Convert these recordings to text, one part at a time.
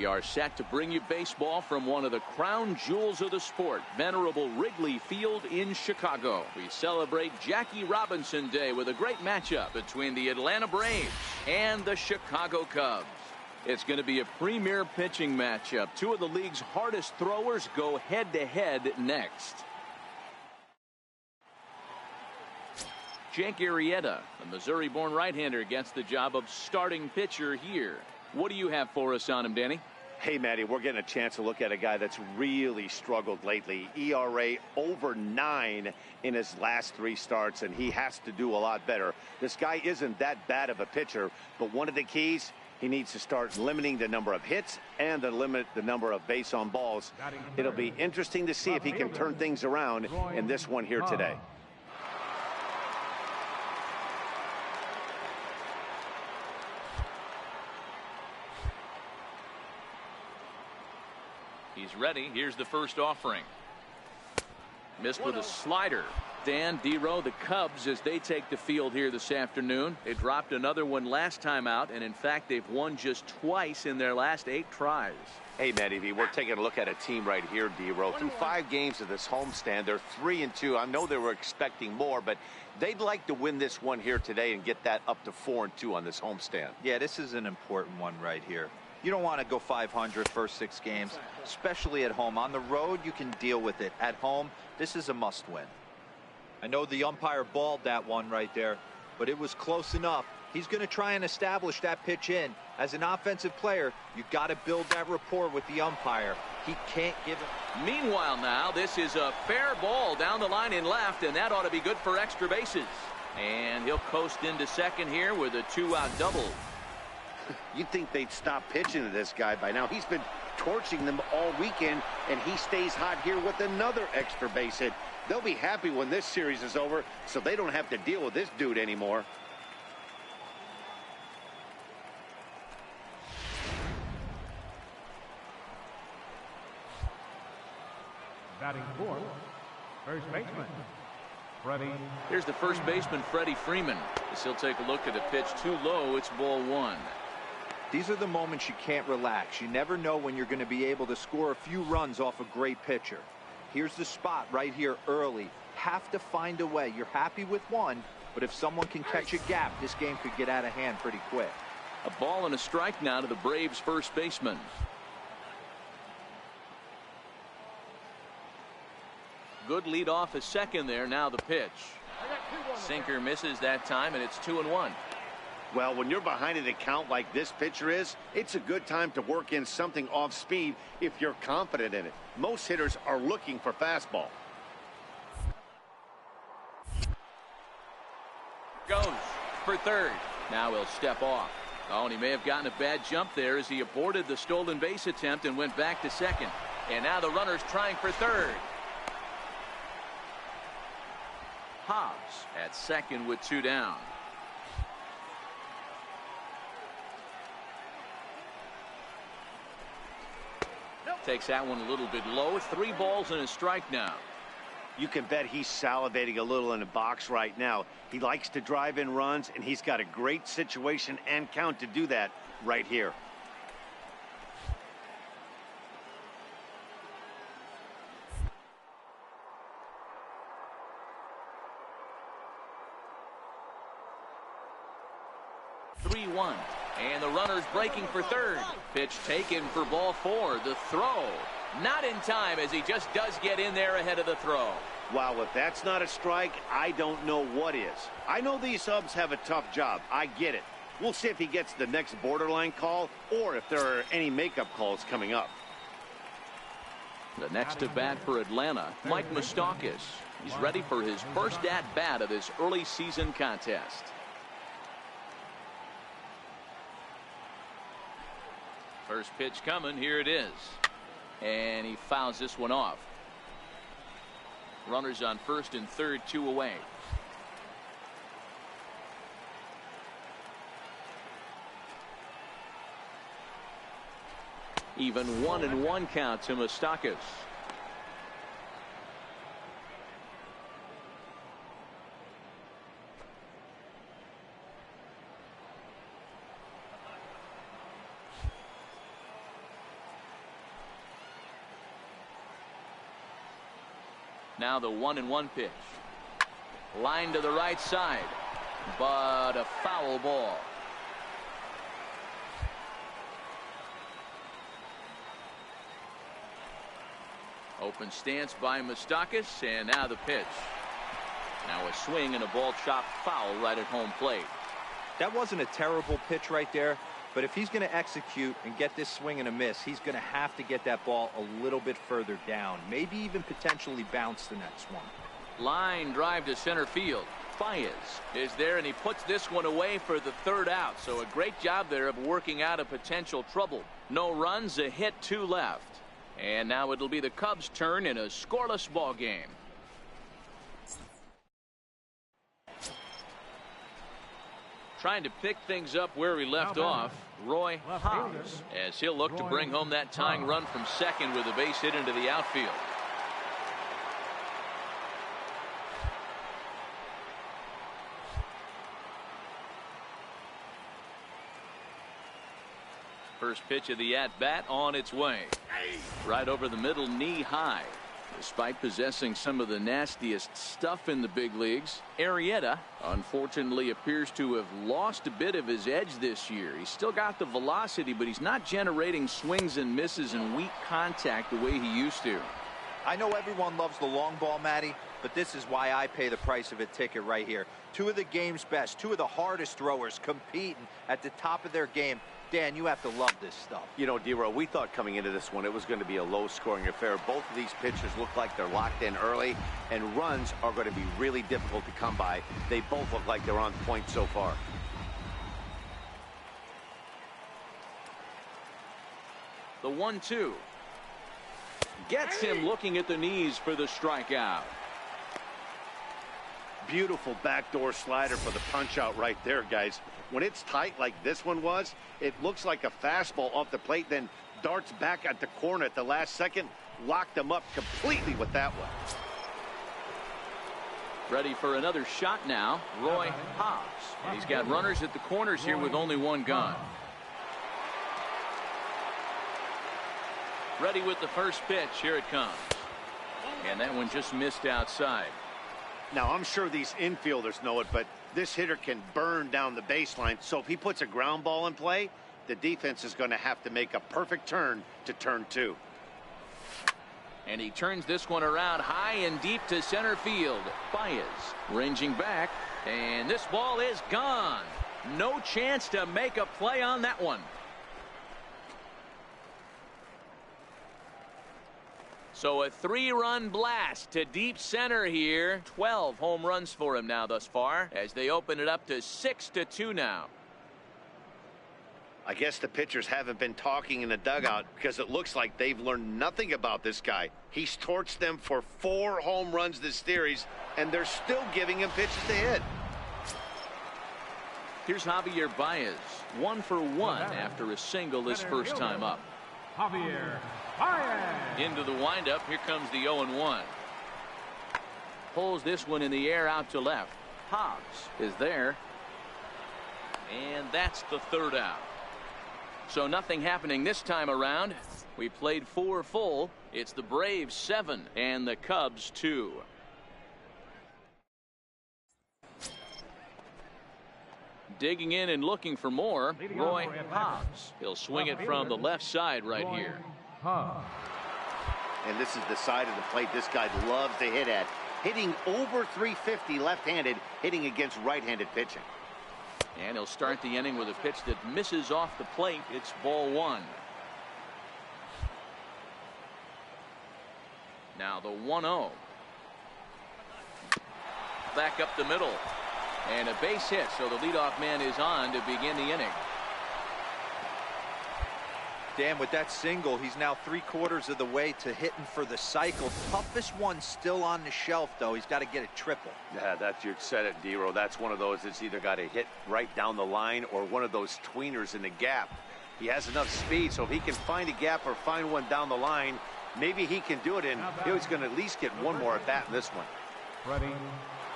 We are set to bring you baseball from one of the crown jewels of the sport, venerable Wrigley Field in Chicago. We celebrate Jackie Robinson Day with a great matchup between the Atlanta Braves and the Chicago Cubs. It's going to be a premier pitching matchup. Two of the league's hardest throwers go head-to-head next. Jake Arrieta, the Missouri-born right-hander, gets the job of starting pitcher here. What do you have for us on him, Danny? Hey, Matty, we're getting a chance to look at a guy that's really struggled lately. ERA over 9 in his last 3 starts, and he has to do a lot better. This guy isn't that bad of a pitcher, but one of the keys, he needs to start limiting the number of hits and to limit the number of base on balls. It'll be interesting to see if he can turn things around in this one here today. He's ready. Here's the first offering. Missed with a slider. Dan Dero, the Cubs, as they take the field here this afternoon. They dropped another one last time out, and in fact, they've won just twice in their last 8 tries. Hey, Matty, we're taking a look at a team right here, Dero. Through 5 games of this homestand, they're 3-2. I know they were expecting more, but they'd like to win this one here today and get that up to 4-2 on this homestand. Yeah, this is an important one right here. You don't want to go 500 first 6 games, especially at home. On the road, you can deal with it. At home, this is a must-win. I know the umpire balled that one right there, but it was close enough. He's going to try and establish that pitch in. As an offensive player, you got to build that rapport with the umpire. He can't give it. Meanwhile now, this is a fair ball down the line in left, and that ought to be good for extra bases. And he'll coast into second here with a 2-out double. You'd think they'd stop pitching to this guy by now. He's been torching them all weekend, and he stays hot here with another extra base hit. They'll be happy when this series is over, so they don't have to deal with this dude anymore. Batting fourth, first baseman, Freddie. Here's the first baseman, Freddie Freeman. As he'll take a look at a pitch too low. It's ball 1. These are the moments you can't relax. You never know when you're going to be able to score a few runs off a great pitcher. Here's the spot right here early. Have to find a way. You're happy with one, but if someone can catch a gap, this game could get out of hand pretty quick. A ball and a strike now to the Braves first baseman. Good lead off a second there. Now the pitch. Sinker misses that time, and it's 2-1. Well, when you're behind in a count like this pitcher is, it's a good time to work in something off speed if you're confident in it. Most hitters are looking for fastball. Goes for third. Now he'll step off. Oh, and he may have gotten a bad jump there as he aborted the stolen base attempt and went back to second. And now the runner's trying for third. Hobbs at second with 2 down. Takes that one a little bit low. 3 balls and a strike now. You can bet he's salivating a little in the box right now. He likes to drive in runs, and he's got a great situation and count to do that right here. And the runner's breaking for third. Pitch taken for ball 4. The throw not in time, as he just does get in there ahead of the throw. Wow, if that's not a strike, I don't know what is. I know these subs have a tough job. I get it. We'll see if he gets the next borderline call or if there are any makeup calls coming up. The next to bat for Atlanta, Mike Moustakas. He's ready for his first at-bat of this early season contest. First pitch coming. Here it is. And he fouls this one off. Runners on first and third, 2 away. Even 1-1 count to Moustakas. Now the 1-1 pitch. Line to the right side, but a foul ball. Open stance by Moustakas, and now the pitch. Now a swing and a ball chopped foul right at home plate. That wasn't a terrible pitch right there, but if he's going to execute and get this swing and a miss, he's going to have to get that ball a little bit further down, maybe even potentially bounce the next one. Line drive to center field. Baez is there, and he puts this one away for the third out. So a great job there of working out a potential trouble. No runs, a hit, 2 left. And now it'll be the Cubs' turn in a scoreless ball game. Trying to pick things up where we left off, Roy Hobbs, as he'll look to bring home that tying run from second with a base hit into the outfield. First pitch of the at-bat on its way. Right over the middle, knee high. Despite possessing some of the nastiest stuff in the big leagues, Arrieta unfortunately appears to have lost a bit of his edge this year. He's still got the velocity, but he's not generating swings and misses and weak contact the way he used to. I know everyone loves the long ball, Matty, but this is why I pay the price of a ticket right here. 2 of the game's best, 2 of the hardest throwers competing at the top of their game. Dan, you have to love this stuff. You know, D-Row, we thought coming into this one it was going to be a low-scoring affair. Both of these pitchers look like they're locked in early, and runs are going to be really difficult to come by. They both look like they're on point so far. The 1-2. Gets him looking at the knees for the strikeout. Beautiful backdoor slider for the punch out right there, guys. When it's tight like this one was, it looks like a fastball off the plate, then darts back at the corner at the last second. Locked them up completely with that one. Ready for another shot now, Roy Hobbs. He's got runners at the corners here with only 1 gun. Ready with the first pitch. Here it comes. And that one just missed outside. Now, I'm sure these infielders know it, but this hitter can burn down the baseline. So if he puts a ground ball in play, the defense is going to have to make a perfect turn to turn 2. And he turns this one around high and deep to center field. Baez ranging back, and this ball is gone. No chance to make a play on that one. So a 3-run blast to deep center here. 12 home runs for him now thus far as they open it up to 6-2 now. I guess the pitchers haven't been talking in the dugout because it looks like they've learned nothing about this guy. He's torched them for 4 home runs this series, and they're still giving him pitches to hit. Here's Javier Baez, 1 for 1 after a single his first time up. Javier Baez. Into the windup. Here comes the 0-1. Pulls this one in the air out to left. Hobbs is there. And that's the third out. So nothing happening this time around. We played 4 full. It's the Braves 7 and the Cubs 2. Digging in and looking for more, Roy Hobbs. He'll swing it from the left side right here. And this is the side of the plate this guy loves to hit at. Hitting over 350 left-handed, hitting against right-handed pitching. And he'll start the inning with a pitch that misses off the plate. It's ball 1. Now the 1-0. Back up the middle. And a base hit, so the leadoff man is on to begin the inning. Dan, with that single, he's now 3/4 of the way to hitting for the cycle. Toughest one still on the shelf, though. He's got to get a triple. Yeah, that's, you said it, D-Row. That's one of those that's either got to hit right down the line or one of those tweeners in the gap. He has enough speed, so if he can find a gap or find one down the line, maybe he can do it, and he's going to at least get one more at bat in this one. Ready,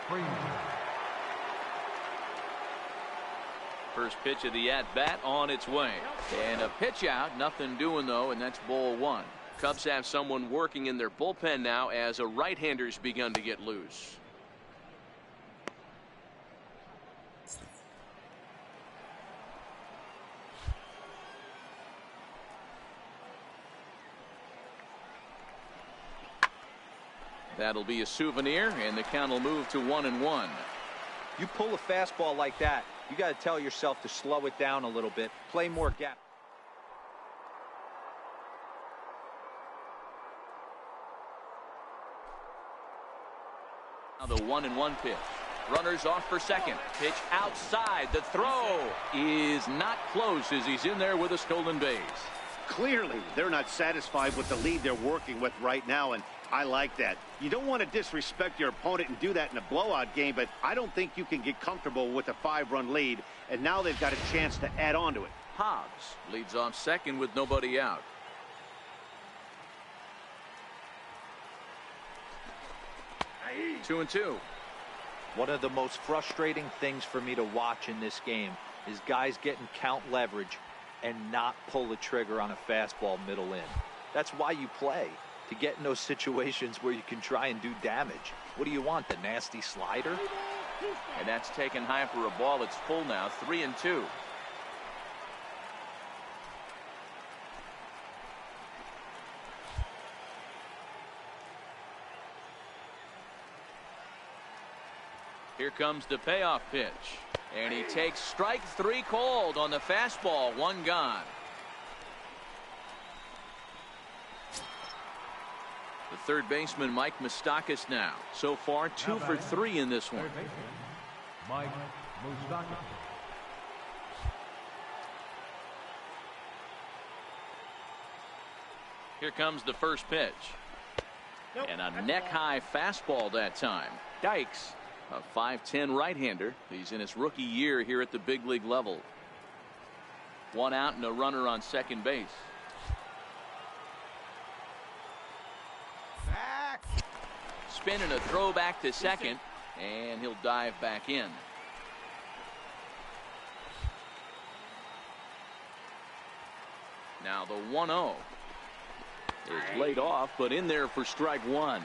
Freeman. First pitch of the at-bat on its way. And a pitch out, nothing doing though, and that's ball 1. Cubs have someone working in their bullpen now as a right-hander's begun to get loose. That'll be a souvenir, and the count will move to 1-1. You pull a fastball like that, you got to tell yourself to slow it down a little bit, play more gap. Now the 1-1 pitch. Runners off for second. Pitch outside. The throw is not close as he's in there with a stolen base. Clearly, they're not satisfied with the lead they're working with right now, and I like that. You don't want to disrespect your opponent and do that in a blowout game, but I don't think you can get comfortable with a 5-run lead, and now they've got a chance to add on to it. Hobbs leads off second with nobody out. Two and two. One of the most frustrating things for me to watch in this game is guys getting count leverage and not pull the trigger on a fastball middle in. That's why you play, to get in those situations where you can try and do damage. What do you want, the nasty slider? And that's taken high for a ball. It's full now, 3-2. Here comes the payoff pitch. And he takes strike three called on the fastball. One gone. The third baseman, Mike Moustakas, now. So far, 2 for 3 in this one. Mike Moustakas. Here comes the first pitch. And a neck-high fastball that time. Dykes, a 5'10" right-hander. He's in his rookie year here at the big league level. One out and a runner on second base. Spin and a throw back to second, and he'll dive back in. Now the 1-0 is laid off, but in there for strike one.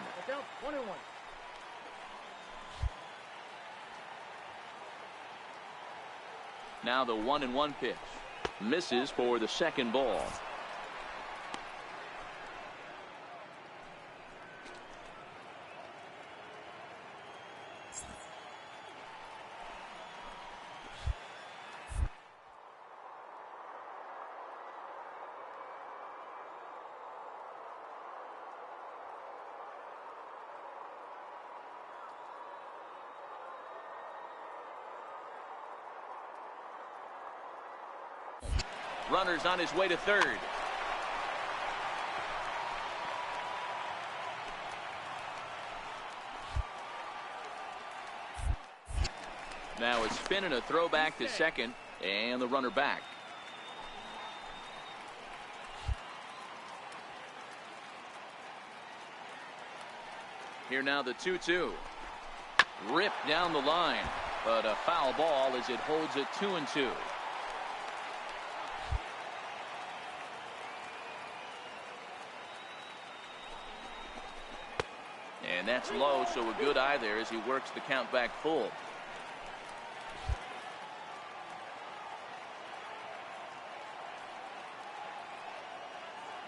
Now the 1-1 pitch. Misses for the second ball. Runner's on his way to third. Now a spin and a throw back to second, and the runner back. Here now the 2-2. Ripped down the line, but a foul ball as it holds it 2-2. And that's low, so a good eye there as he works the count back full.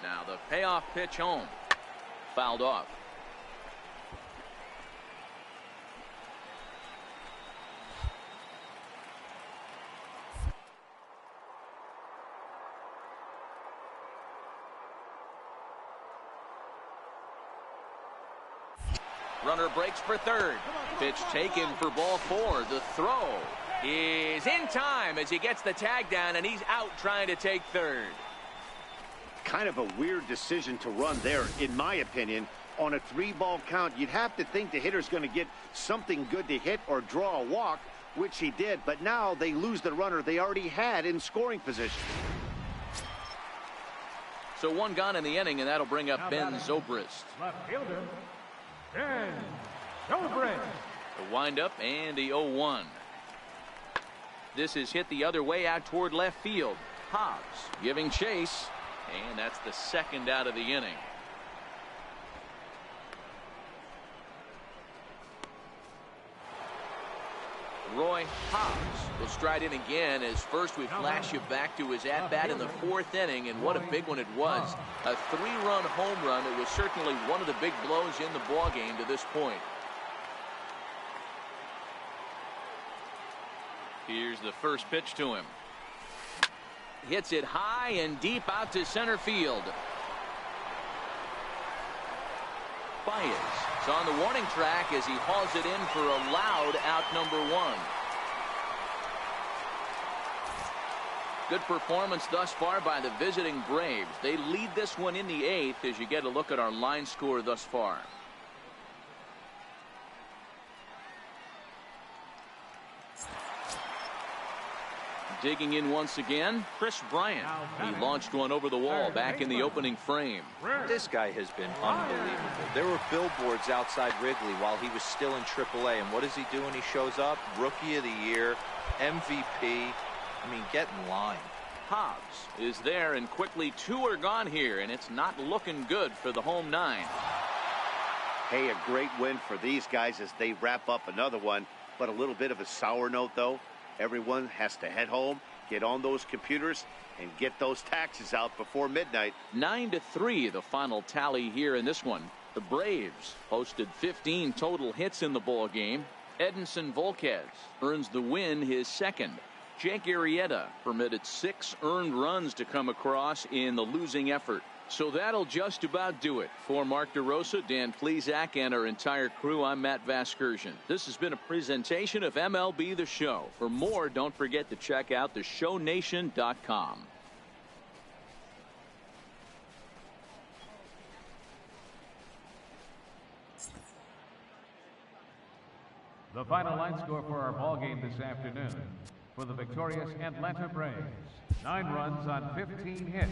Now the payoff pitch home. Fouled off. Runner breaks for third. Pitch taken for ball four. The throw is in time as he gets the tag down, and he's out trying to take third. Kind of a weird decision to run there, in my opinion. On a 3-ball count, you'd have to think the hitter's going to get something good to hit or draw a walk, which he did. But now they lose the runner they already had in scoring position. So one gone in the inning, and that'll bring up Ben Zobrist. Left fielder, Ben Zobrist. The windup and the 0-1. This is hit the other way out toward left field. Hobbs giving chase, and that's the second out of the inning. Roy Hobbs will stride in again as first we flash you back to his at-bat in the 4th inning, and what a big one it was. A 3-run home run. It was certainly one of the big blows in the ballgame to this point. Here's the first pitch to him. Hits it high and deep out to center field. Baez is on the warning track as he hauls it in for a loud out number 1. Good performance thus far by the visiting Braves. They lead this one in the 8th as you get a look at our line score thus far. Digging in once again, Chris Bryant. He launched one over the wall back in the opening frame. This guy has been unbelievable. There were billboards outside Wrigley while he was still in AAA, and what does he do when he shows up? Rookie of the Year, MVP. I mean, get in line. Hobbs is there, and quickly 2 are gone here, and it's not looking good for the home 9. Hey, a great win for these guys as they wrap up another one, but a little bit of a sour note, though. Everyone has to head home, get on those computers, and get those taxes out before midnight. 9-3 the final tally here in this one. The Braves posted 15 total hits in the ball game. Edinson Volquez earns the win, his 2nd. Jake Arrieta permitted 6 earned runs to come across in the losing effort. So that'll just about do it. For Mark DeRosa, Dan Plesac, and our entire crew, I'm Matt Vasgersian. This has been a presentation of MLB The Show. For more, don't forget to check out theshownation.com. The final line score for our ball game this afternoon. For the victorious Atlanta Braves, 9 runs on 15 hits.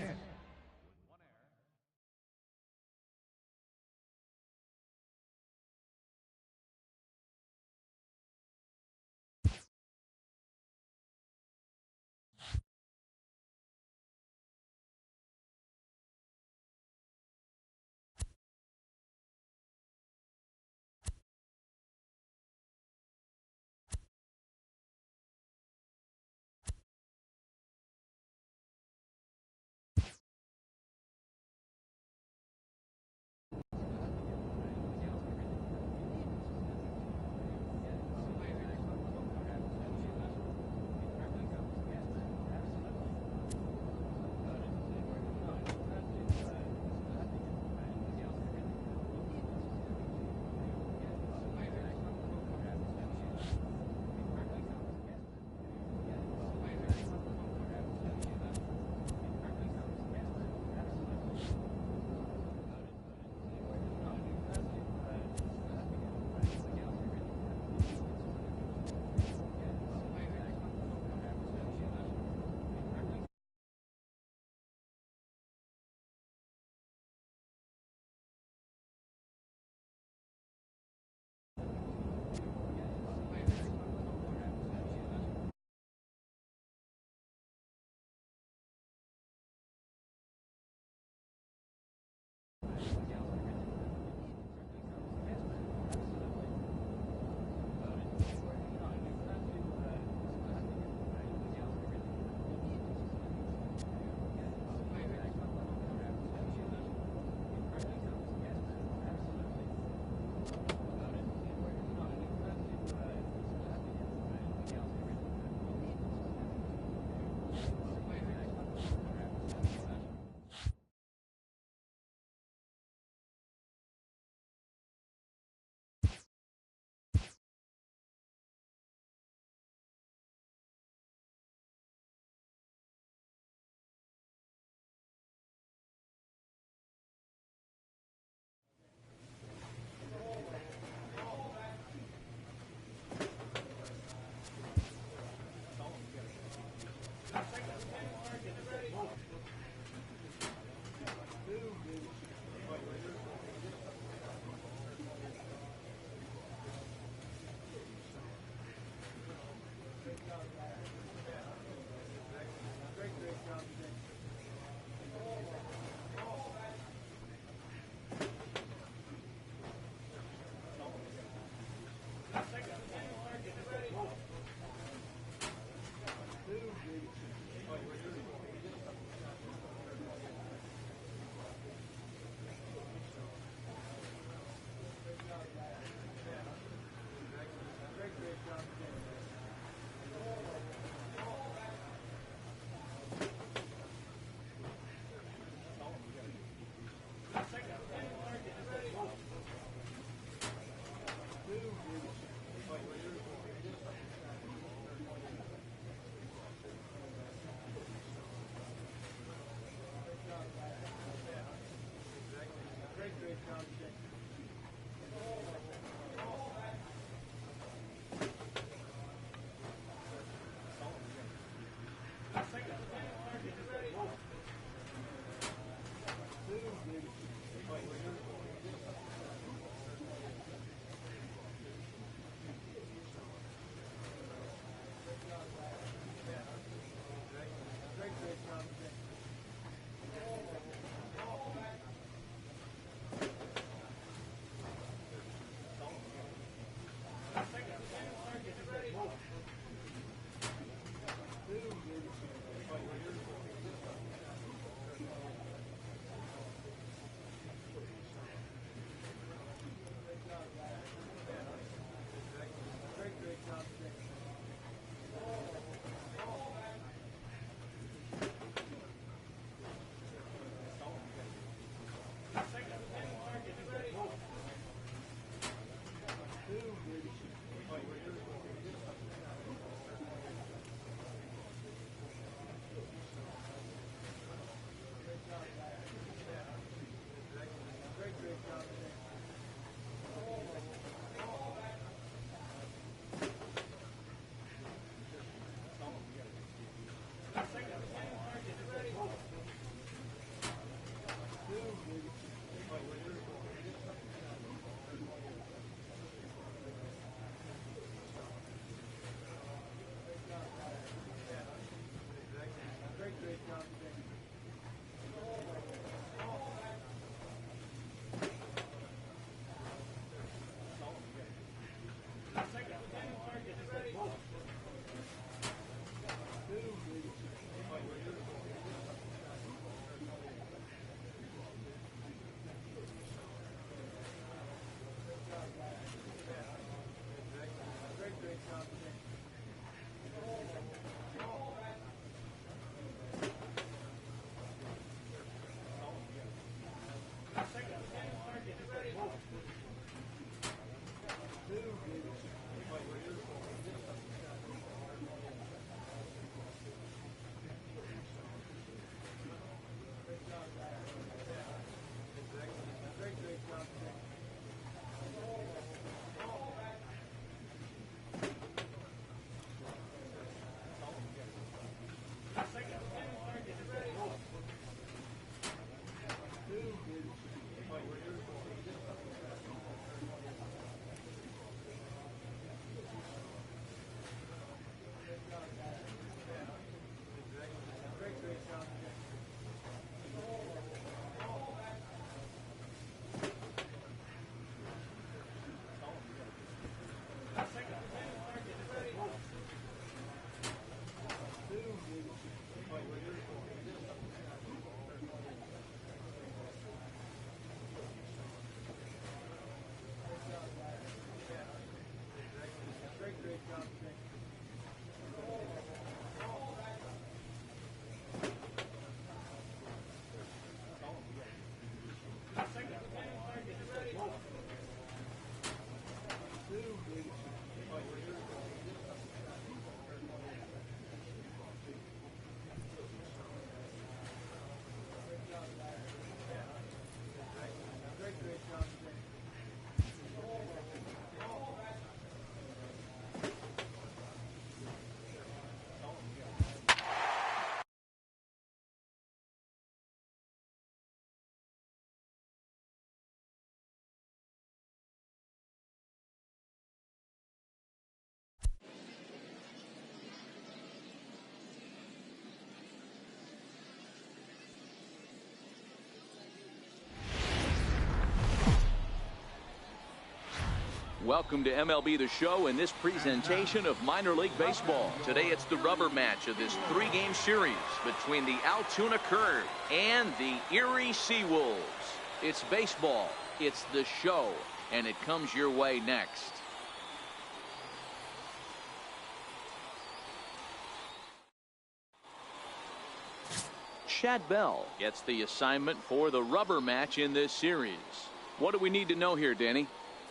Welcome to MLB The Show and this presentation of minor league baseball. Today it's the rubber match of this three-game series between the Altoona Curve and the Erie Seawolves. It's baseball, it's the show, and it comes your way next. Chad Bell gets the assignment for the rubber match in this series. What do we need to know here, Danny?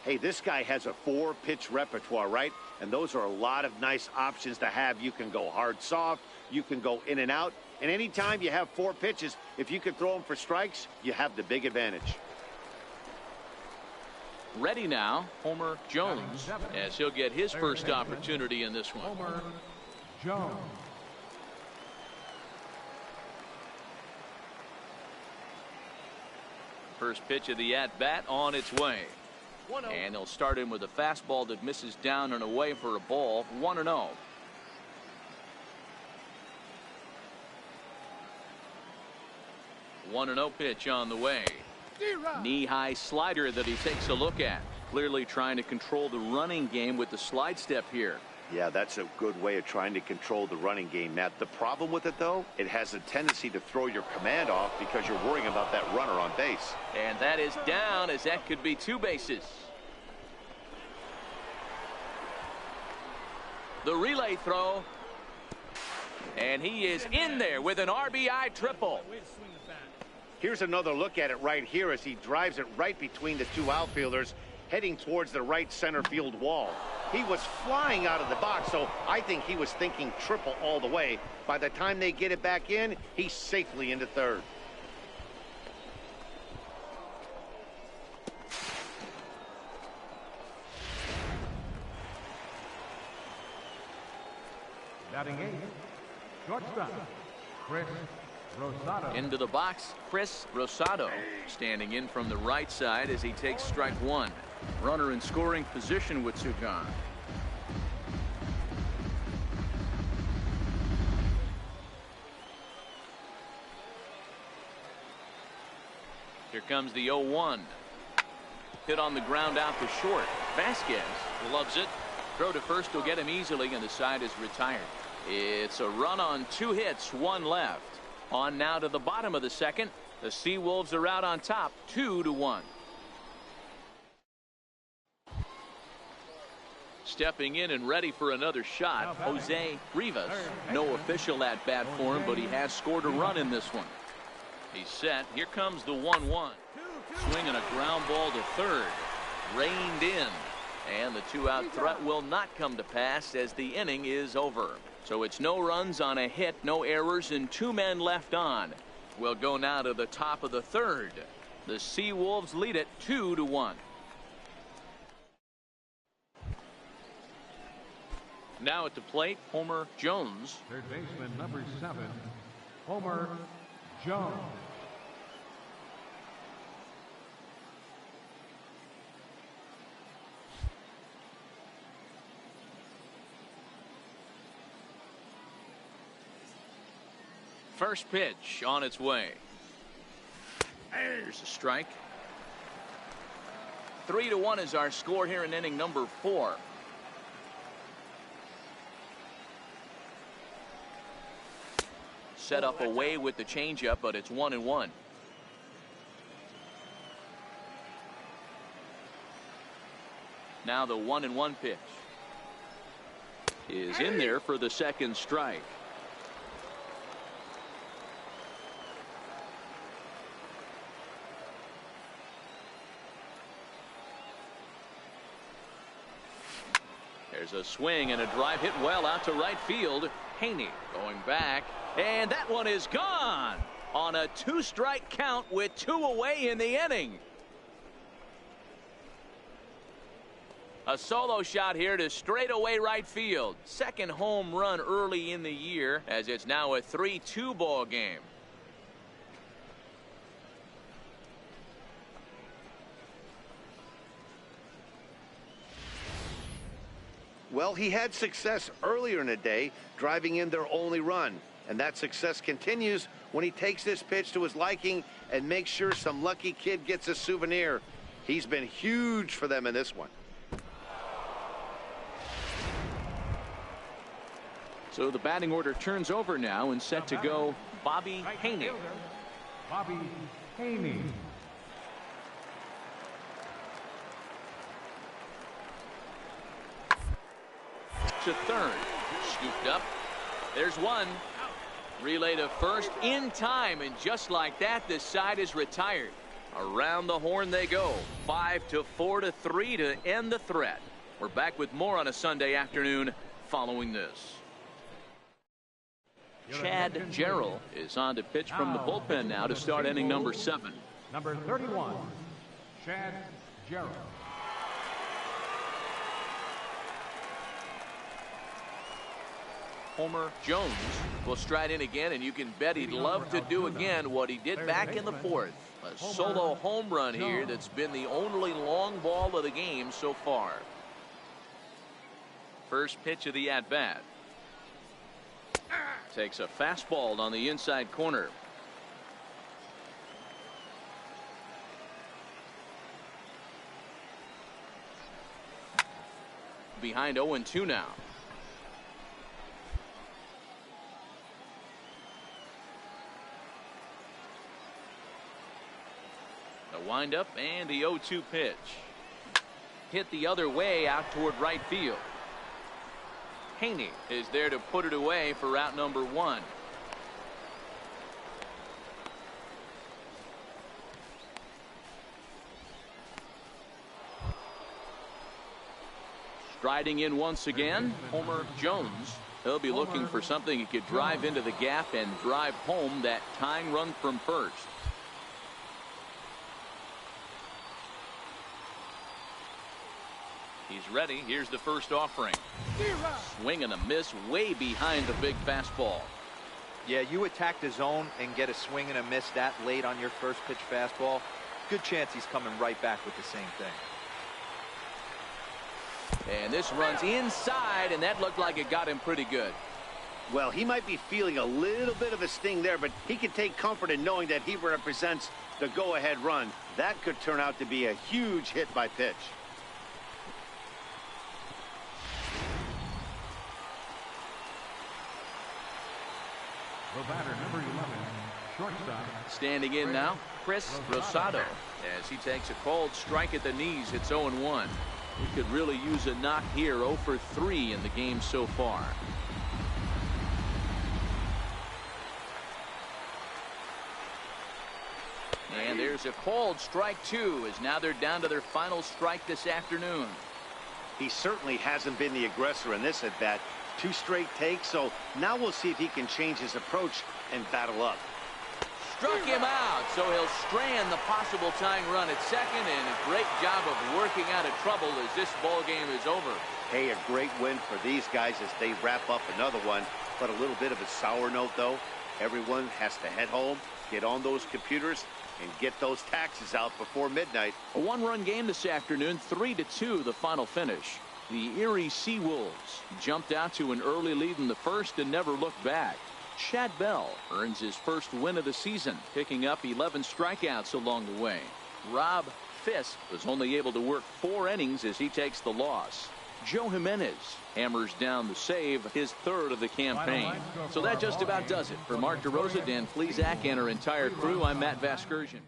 Hey, this guy has a 4-pitch repertoire, right? And those are a lot of nice options to have. You can go hard, soft. You can go in and out. And anytime you have 4 pitches, if you can throw them for strikes, you have the big advantage. Ready now, Homer Jones, as he'll get his first opportunity in this one. Homer Jones. First pitch of the at-bat on its way. And they'll start in with a fastball that misses down and away for a ball. 1-0. One 1-0 pitch on the way. Knee-high slider that he takes a look at. Clearly trying to control the running game with the slide step here. Yeah, that's a good way of trying to control the running game, Matt. The problem with it, though, it has a tendency to throw your command off because you're worrying about that runner on base. And that is down, as that could be 2 bases. The relay throw. And he is in there with an RBI triple. Here's another look at it right here as he drives it right between the 2 outfielders, heading towards the right center field wall. He was flying out of the box, so I think he was thinking triple all the way. By the time they get it back in, he's safely into third. Batting 8, shortstop, Chris Rosado. Into the box, Chris Rosado, standing in from the right side as he takes strike 1. Runner in scoring position with 2 gone. Here comes the 0-1. Hit on the ground out to short. Vasquez loves it. Throw to first will get him easily, and the side is retired. It's a run on 2 hits, 1 left. On now to the bottom of the second. The Seawolves are out on top, 2-1. Stepping in and ready for another shot, Jose Rivas. No official at bat for him, but he has scored a run in this one. He's set. Here comes the 1-1. Swinging a ground ball to third. Reined in. And the 2-out threat will not come to pass as the inning is over. So it's no runs on a hit, no errors, and 2 men left on. We'll go now to the top of the third. The Seawolves lead it 2-1. Now at the plate, Homer Jones. Third baseman number 7, Homer Jones. First pitch on its way. There's a strike. 3-1 is our score here in inning number 4. Set up away with the changeup, but it's 1-1. Now the 1-1 pitch is in there for the second strike. There's a swing and a drive hit well out to right field. Haney going back, and that one is gone on a 2-strike count with 2 away in the inning. A solo shot here to straightaway right field. Second home run early in the year, as it's now a 3-2 ball game. Well, he had success earlier in the day, driving in their only run. And that success continues when he takes this pitch to his liking and makes sure some lucky kid gets a souvenir. He's been huge for them in this one. So the batting order turns over now, and set to go Bobby Haney. Bobby Haney. To third. Scooped up. There's one. Relay to first in time, and just like that, this side is retired. Around the horn they go. 5-4-3 to end the threat. We're back with more on a Sunday afternoon following this. Chad Gerald is on to pitch from the bullpen now to start inning number 7. Number 31, Chad Gerald. Homer Jones will stride in again, and you can bet he'd love to do again what he did back in the 4th. A solo home run here that's been the only long ball of the game so far. First pitch of the at-bat. Takes a fastball on the inside corner. behind 0-2 now. The windup and the 0-2 pitch. Hit the other way out toward right field. Haney is there to put it away for out number 1. Striding in once again, Homer Jones. He'll be looking for something he could drive into the gap and drive home that tying run from first. He's ready. Here's the first offering. Swing and a miss way behind the big fastball. Yeah, you attack the zone and get a swing and a miss that late on your first pitch fastball. Good chance he's coming right back with the same thing. And this runs inside, and that looked like it got him pretty good. Well, he might be feeling a little bit of a sting there, but he can take comfort in knowing that he represents the go-ahead run. That could turn out to be a huge hit by pitch. The batter, number 11, shortstop. Standing in now, Chris Rosado, as he takes a called strike at the knees. It's 0-1. We could really use a knock here. 0 for 3 in the game so far. And there's a called strike 2, as now they're down to their final strike this afternoon. He certainly hasn't been the aggressor in this at bat. 2 straight takes, so now we'll see if he can change his approach and battle up. Struck him out, so he'll strand the possible tying run at second, and a great job of working out of trouble as this ball game is over. Hey, a great win for these guys as they wrap up another one. But a little bit of a sour note, though. Everyone has to head home, get on those computers, and get those taxes out before midnight. A 1-run game this afternoon, 3-2 the final finish. The Erie Seawolves jumped out to an early lead in the first and never looked back. Chad Bell earns his first win of the season, picking up 11 strikeouts along the way. Rob Fisk was only able to work 4 innings as he takes the loss. Joe Jimenez hammers down the save, his 3rd of the campaign. So that just about does it. For Mark DeRosa, Dan Flezak, and our entire crew, I'm Matt Vasgersian.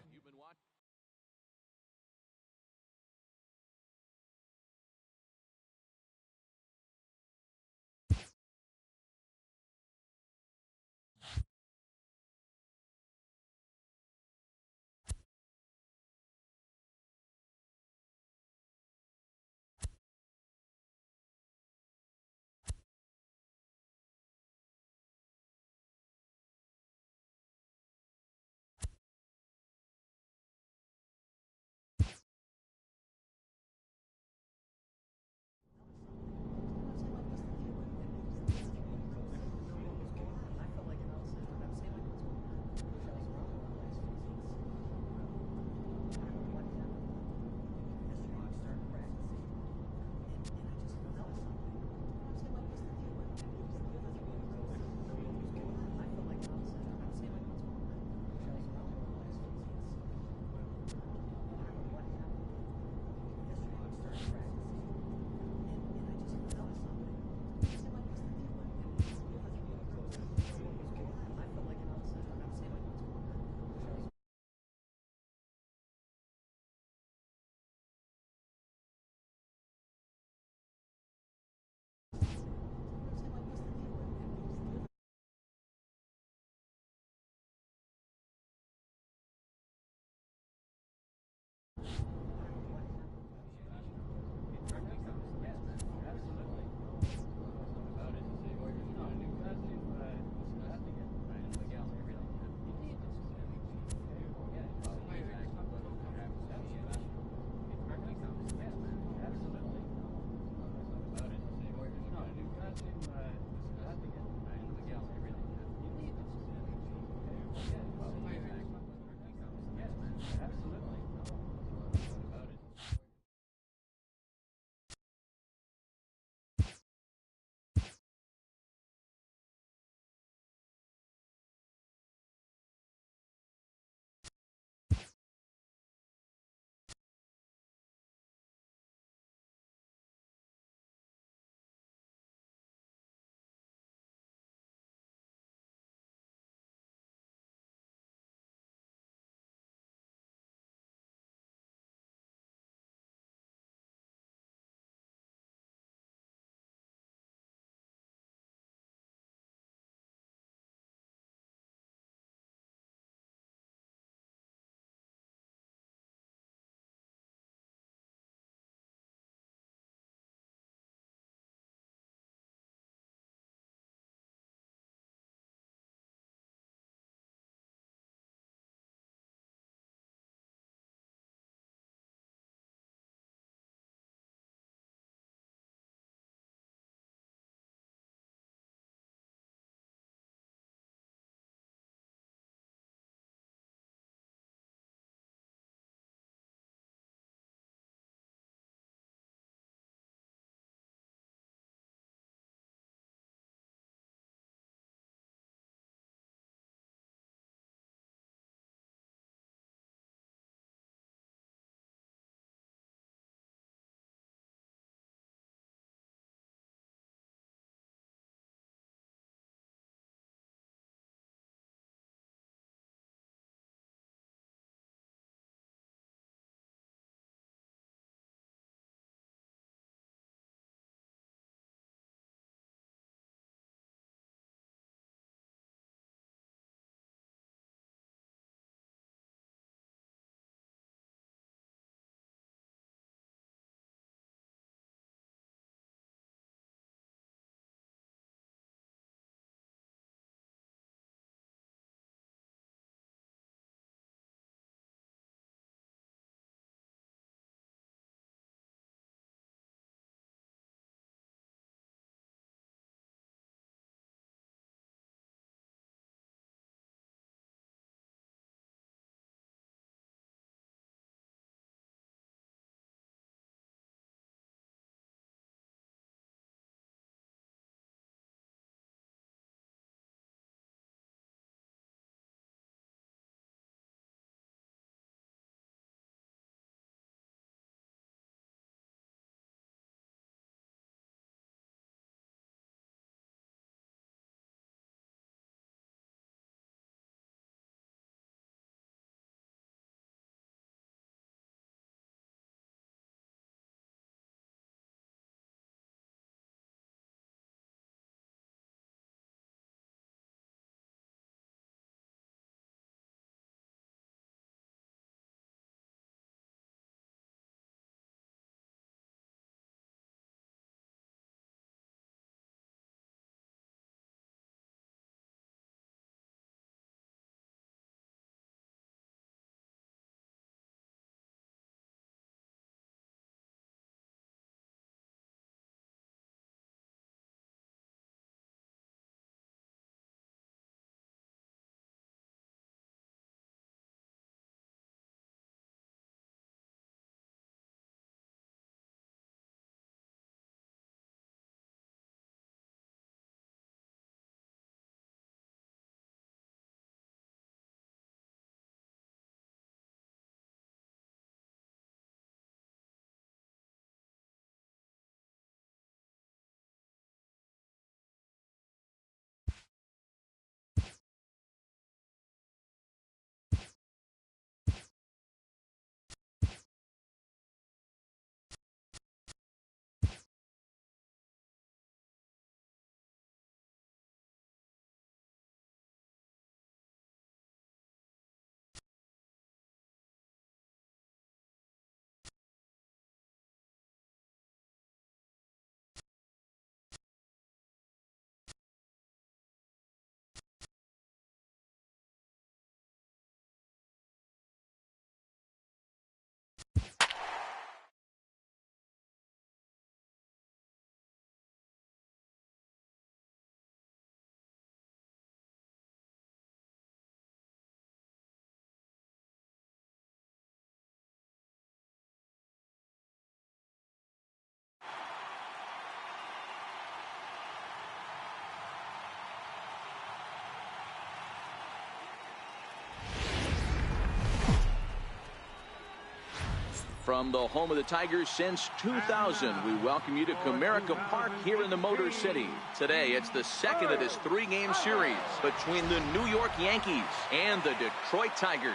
From the home of the Tigers since 2000, we welcome you to Comerica Park here in the Motor City. Today, it's the second of this three-game series between the New York Yankees and the Detroit Tigers.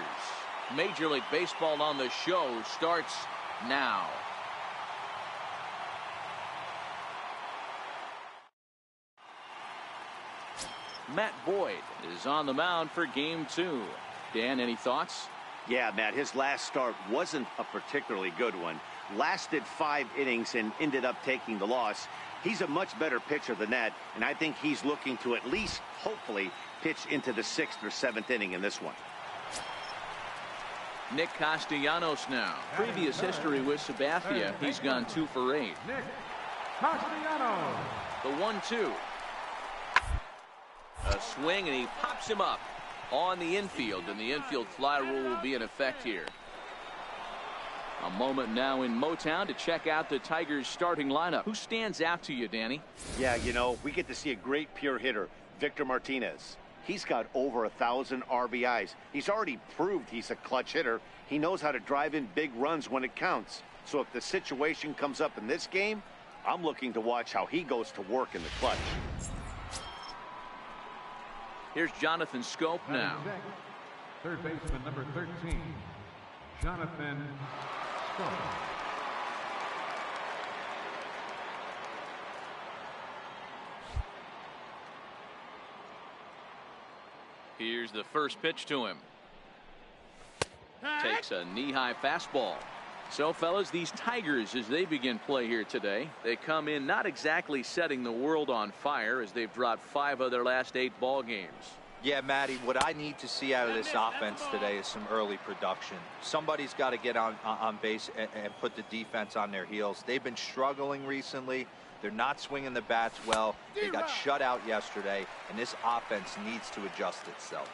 Major League Baseball on the show starts now. Matt Boyd is on the mound for game 2. Dan, any thoughts? Yeah, Matt, his last start wasn't a particularly good one. Lasted 5 innings and ended up taking the loss. He's a much better pitcher than that, and I think he's looking to at least, hopefully, pitch into the 6th or 7th inning in this one. Nick Castellanos now. Previous history with Sabathia, he's gone 2 for 8. Nick Castellanos. The 1-2. A swing, and he pops him up on the infield, and the infield fly rule will be in effect here. A moment now in Motown to check out the Tigers starting lineup. Who stands out to you, Danny? Yeah, you know, we get to see a great pure hitter, Victor Martinez. He's got over 1,000 RBIs. He's already proved he's a clutch hitter. He knows how to drive in big runs when it counts. So if the situation comes up in this game, I'm looking to watch how he goes to work in the clutch. Here's Jonathan Scope now. Third baseman number 13, Jonathan Scope. Here's the first pitch to him. Takes a knee-high fastball. So, fellas, these Tigers, as they begin play here today, they come in not exactly setting the world on fire, as they've dropped 5 of their last 8 ball games. Yeah, Matty, what I need to see out of this offense today is some early production. Somebody's got to get on base and put the defense on their heels. They've been struggling recently. They're not swinging the bats well. They got shut out yesterday, and this offense needs to adjust itself.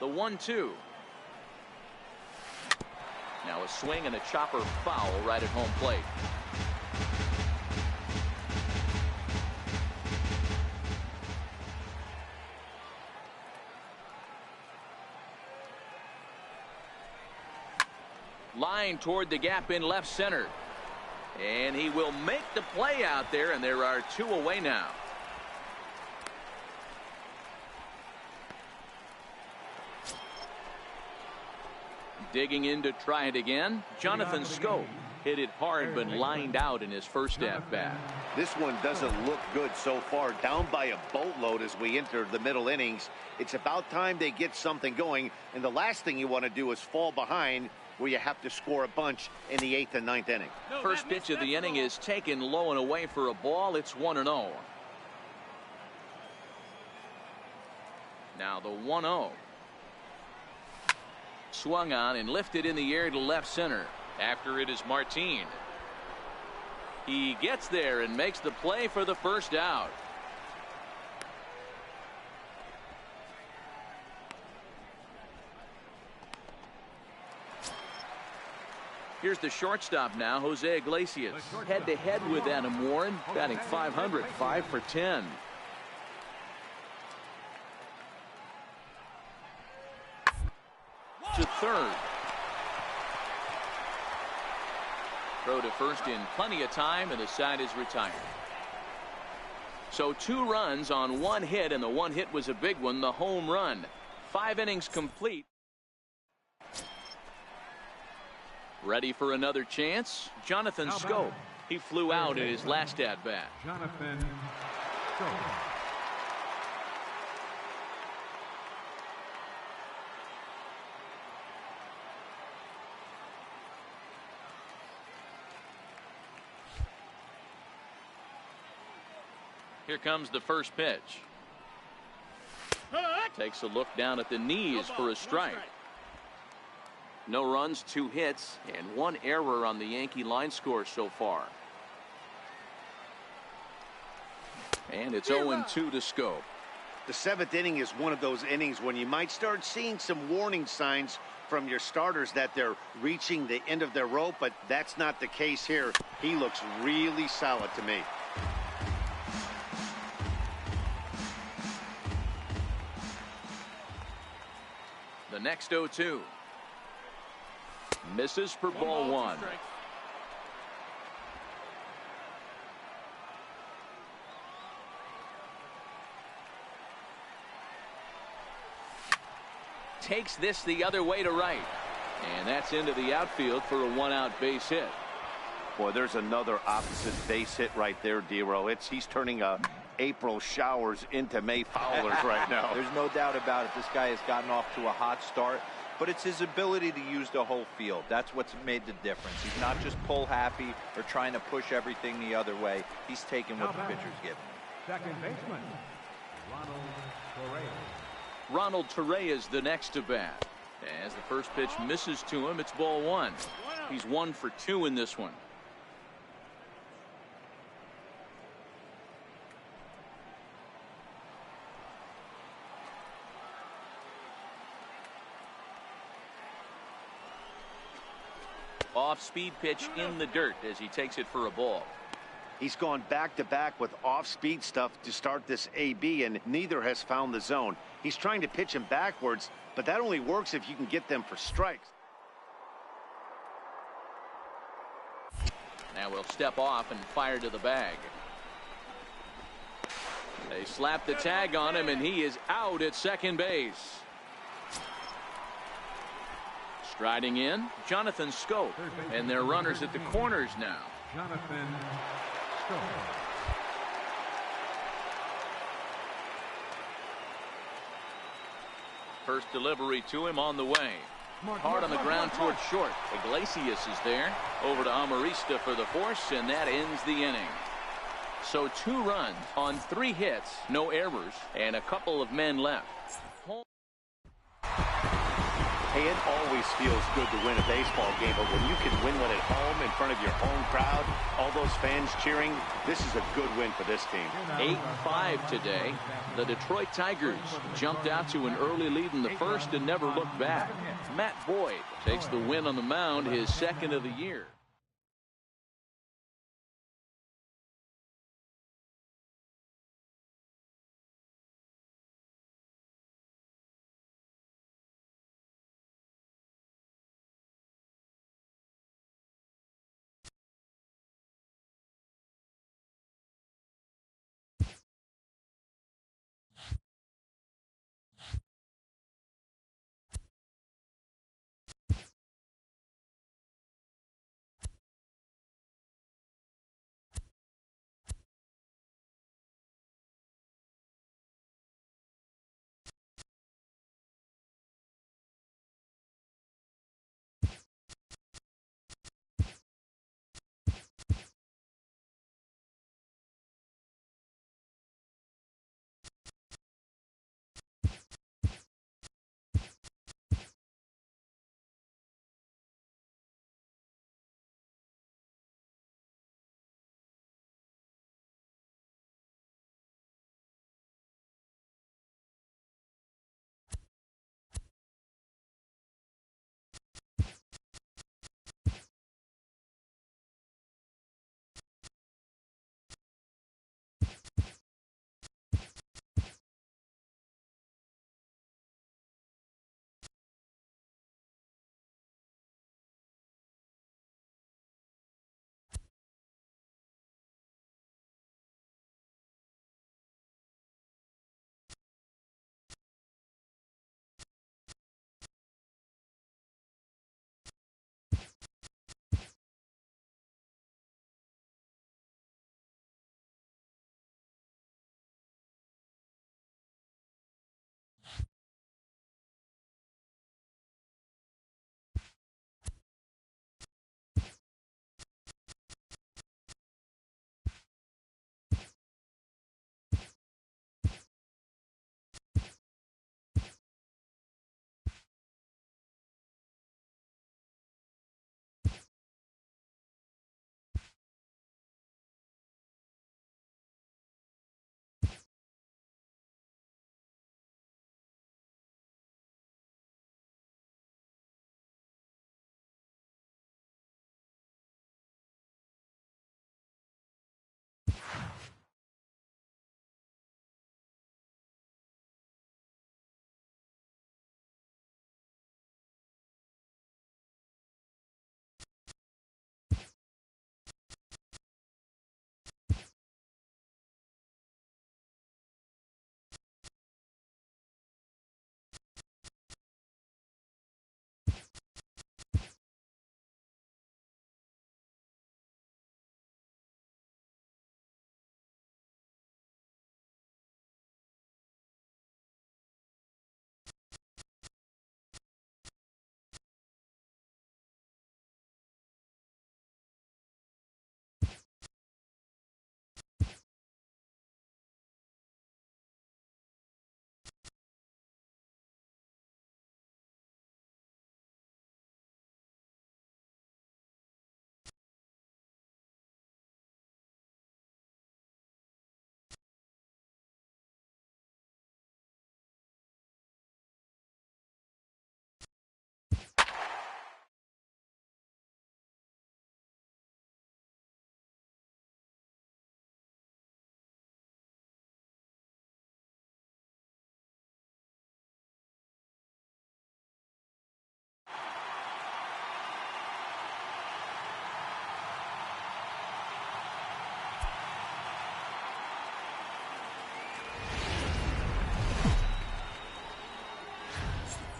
The 1-2. Now a swing and a chopper foul right at home plate. Line toward the gap in left center. And he will make the play out there, and there are 2 away now. Digging in to try it again, Jonathan Scope. Hit it hard but lined out in his first at-bat. This one doesn't look good so far. Down by a boatload as we enter the middle innings. It's about time they get something going, and the last thing you want to do is fall behind where you have to score a bunch in the 8th and 9th inning. First pitch of the inning is taken low and away for a ball. It's 1-0. Now the 1-0. Swung on and lifted in the air to left center. After it is Martin. He gets there and makes the play for the first out. Here's the shortstop now, Jose Iglesias. Head-to-head with Adam Warren, batting .500, 5 for 10. To third. Throw to first in plenty of time, and the side is retired. So 2 runs on 1 hit, and the 1 hit was a big one, the home run. 5 innings complete. Ready for another chance? Jonathan Scope. He flew out in his last at-bat. Jonathan Scope. Here comes the first pitch. Takes a look down at the knees for a strike. No runs, 2 hits, and 1 error on the Yankee line score so far. And it's 0-2 to Scope. The 7th inning is one of those innings when you might start seeing some warning signs from your starters that they're reaching the end of their rope, but that's not the case here. He looks really solid to me. The next 0-2. Misses for ball one. Takes this the other way to right. And that's into the outfield for a one-out base hit. Boy, there's another opposite base hit right there, Dero. He's turning April showers into May foulers right now. There's no doubt about it. This guy has gotten off to a hot start, but it's his ability to use the whole field. That's what's made the difference. He's not just pull happy or trying to push everything the other way. He's taking what the pitcher's giving him. Second baseman, Ronald Torrey is the next to bat. As the first pitch misses to him, it's ball one. He's 1 for 2 in this one. Off-speed pitch in the dirt as he takes it for a ball. He's gone back-to-back with off-speed stuff to start this AB, and neither has found the zone. He's trying to pitch him backwards, but that only works if you can get them for strikes. Now we'll step off and fire to the bag. They slap the tag on him, and he is out at second base. Striding in, Jonathan Scope, and they're runners at the corners now. Jonathan Scope. First delivery to him on the way. Hard on the ground towards short. Iglesias is there. Over to Amarista for the force, and that ends the inning. So 2 runs on 3 hits, no errors, and a couple of men left. Hey, it always feels good to win a baseball game, but when you can win one at home in front of your home crowd, all those fans cheering, this is a good win for this team. 8-5 today. The Detroit Tigers jumped out to an early lead in the first and never looked back. Matt Boyd takes the win on the mound, his second of the year.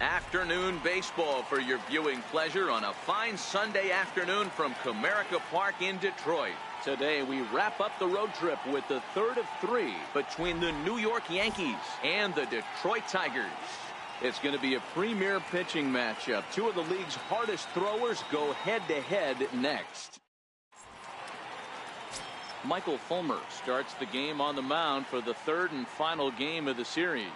Afternoon baseball for your viewing pleasure on a fine Sunday afternoon from Comerica Park in Detroit. Today we wrap up the road trip with the third of 3 between the New York Yankees and the Detroit Tigers. It's going to be a premier pitching matchup. 2 of the league's hardest throwers go head-to-head next. Michael Fulmer starts the game on the mound for the third and final game of the series.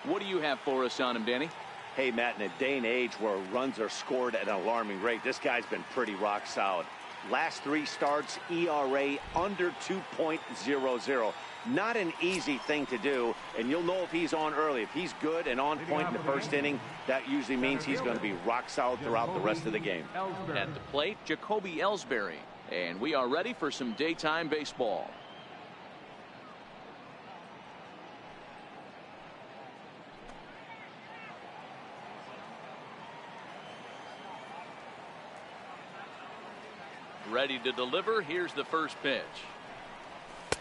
What do you have for us on him, Danny? Hey, Matt, in a day and age where runs are scored at an alarming rate, this guy's been pretty rock solid. Last 3 starts, ERA under 2.00. Not an easy thing to do, and you'll know if he's on early. If he's good and on point in the first inning, that usually means he's going to be rock solid throughout the rest of the game. At the plate, Jacoby Ellsbury. And we are ready for some daytime baseball. Ready to deliver. Here's the first pitch.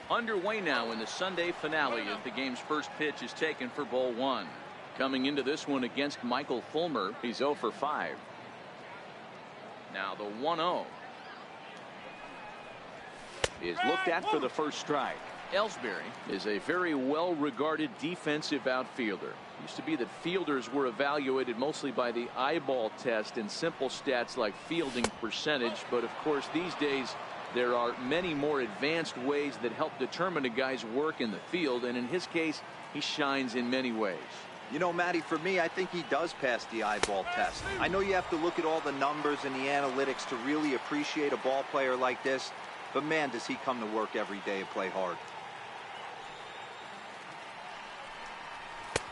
Underway now in the Sunday finale as the game's first pitch is taken for ball 1. Coming into this one against Michael Fulmer, he's 0 for 5. Now the 1-0 is looked at for the first strike. Ellsbury is a very well-regarded defensive outfielder. Used to be that fielders were evaluated mostly by the eyeball test and simple stats like fielding percentage, but of course these days there are many more advanced ways that help determine a guy's work in the field, and in his case he shines in many ways. You know, Matty, for me, I think he does pass the eyeball test. I know you have to look at all the numbers and the analytics to really appreciate a ball player like this, but man, does he come to work every day and play hard.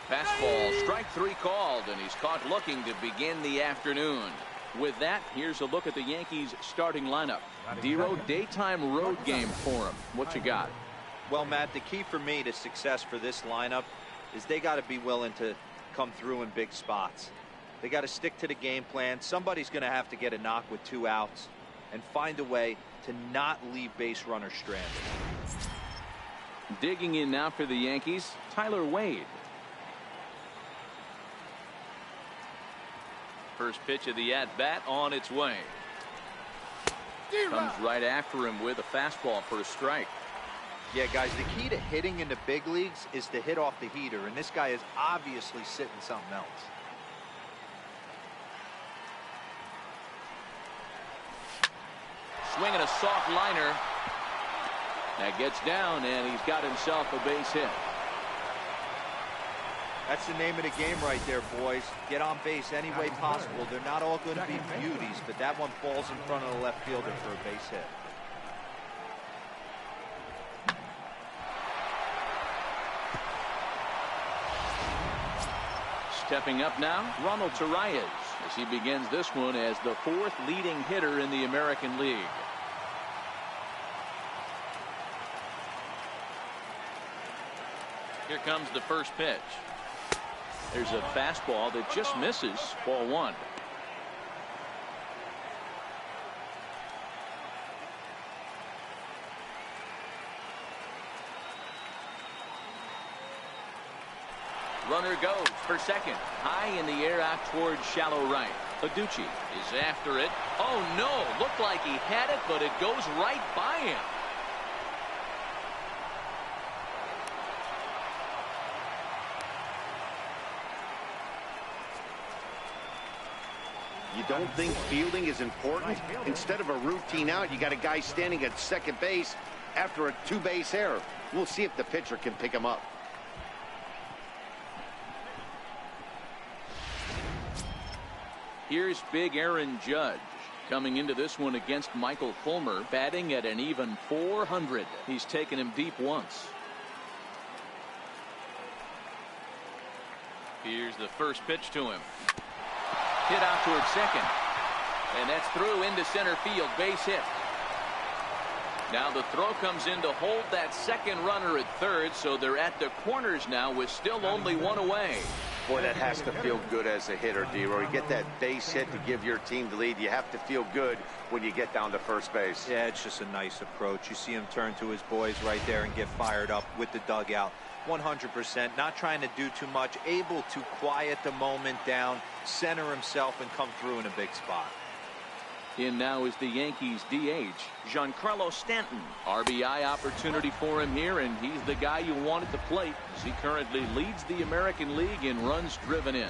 Fastball, strike 3 called, and he's caught looking to begin the afternoon. With that, here's a look at the Yankees starting lineup. Dero, daytime road game for him. What you got? Well, Matt, the key for me to success for this lineup is they got to be willing to come through in big spots. They got to stick to the game plan. Somebody's going to have to get a knock with 2 outs and find a way to not leave base runners stranded. Digging in now for the Yankees, Tyler Wade. First pitch of the at-bat on its way. Comes right after him with a fastball for a strike. Yeah, guys, the key to hitting in the big leagues is to hit off the heater, and this guy is obviously sitting something else. Swinging a soft liner. That gets down, and he's got himself a base hit. That's the name of the game right there, boys. Get on base any way possible. They're not all going to be beauties, but that one falls in front of the left fielder for a base hit. Stepping up now, Ronald Torreyes, as he begins this one as the 4th leading hitter in the American League. Here comes the first pitch. There's a fastball that just misses, ball 1. Runner goes for second. High in the air out towards shallow right. Aducci is after it. Oh no, looked like he had it, but it goes right by him. You don't think fielding is important? Instead of a routine out, you got a guy standing at second base after a 2-base error. We'll see if the pitcher can pick him up. Here's big Aaron Judge coming into this one against Michael Fulmer, batting at an even .400. He's taken him deep once. Here's the first pitch to him. Hit out towards second. And that's through into center field. Base hit. Now the throw comes in to hold that second runner at third, so they're at the corners now with still only 1 away. Boy, that has to feel good as a hitter, D-Roy. You get that base hit to give your team the lead. You have to feel good when you get down to first base. Yeah, it's just a nice approach. You see him turn to his boys right there and get fired up with the dugout. 100%, not trying to do too much, able to quiet the moment down, center himself, and come through in a big spot. In now is the Yankees DH, Giancarlo Stanton. RBI opportunity for him here, and he's the guy you want at the plate as he currently leads the American League in runs driven in.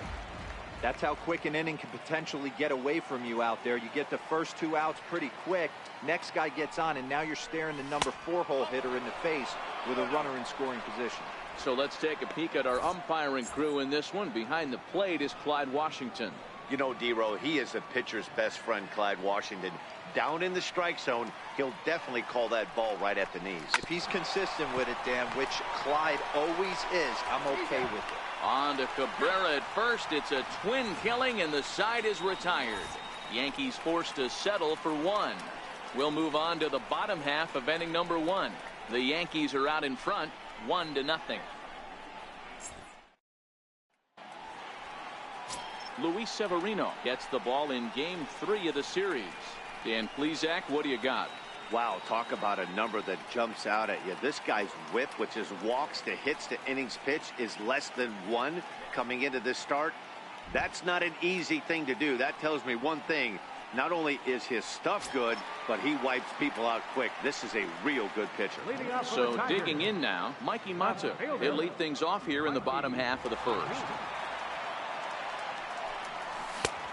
That's how quick an inning can potentially get away from you out there. You get the first 2 outs pretty quick. Next guy gets on, and now you're staring the number 4 hole hitter in the face with a runner in scoring position. So let's take a peek at our umpiring crew in this one. Behind the plate is Clyde Washington. You know, D-Roy, he is a pitcher's best friend, Clyde Washington. Down in the strike zone, he'll definitely call that ball right at the knees. If he's consistent with it, Dan, which Clyde always is, I'm okay with it. On to Cabrera at first. It's a twin killing, and the side is retired. Yankees forced to settle for 1. We'll move on to the bottom half of inning number 1. The Yankees are out in front, 1-0. Luis Severino gets the ball in game 3 of the series. Dan Plesac, what do you got? Wow, talk about a number that jumps out at you. This guy's whip, which is walks to hits to innings pitch, is less than 1 coming into this start. That's not an easy thing to do. That tells me one thing. Not only is his stuff good, but he wipes people out quick. This is a real good pitcher. So digging in now, Mikey Mata. He'll lead things off here in the bottom half of the first.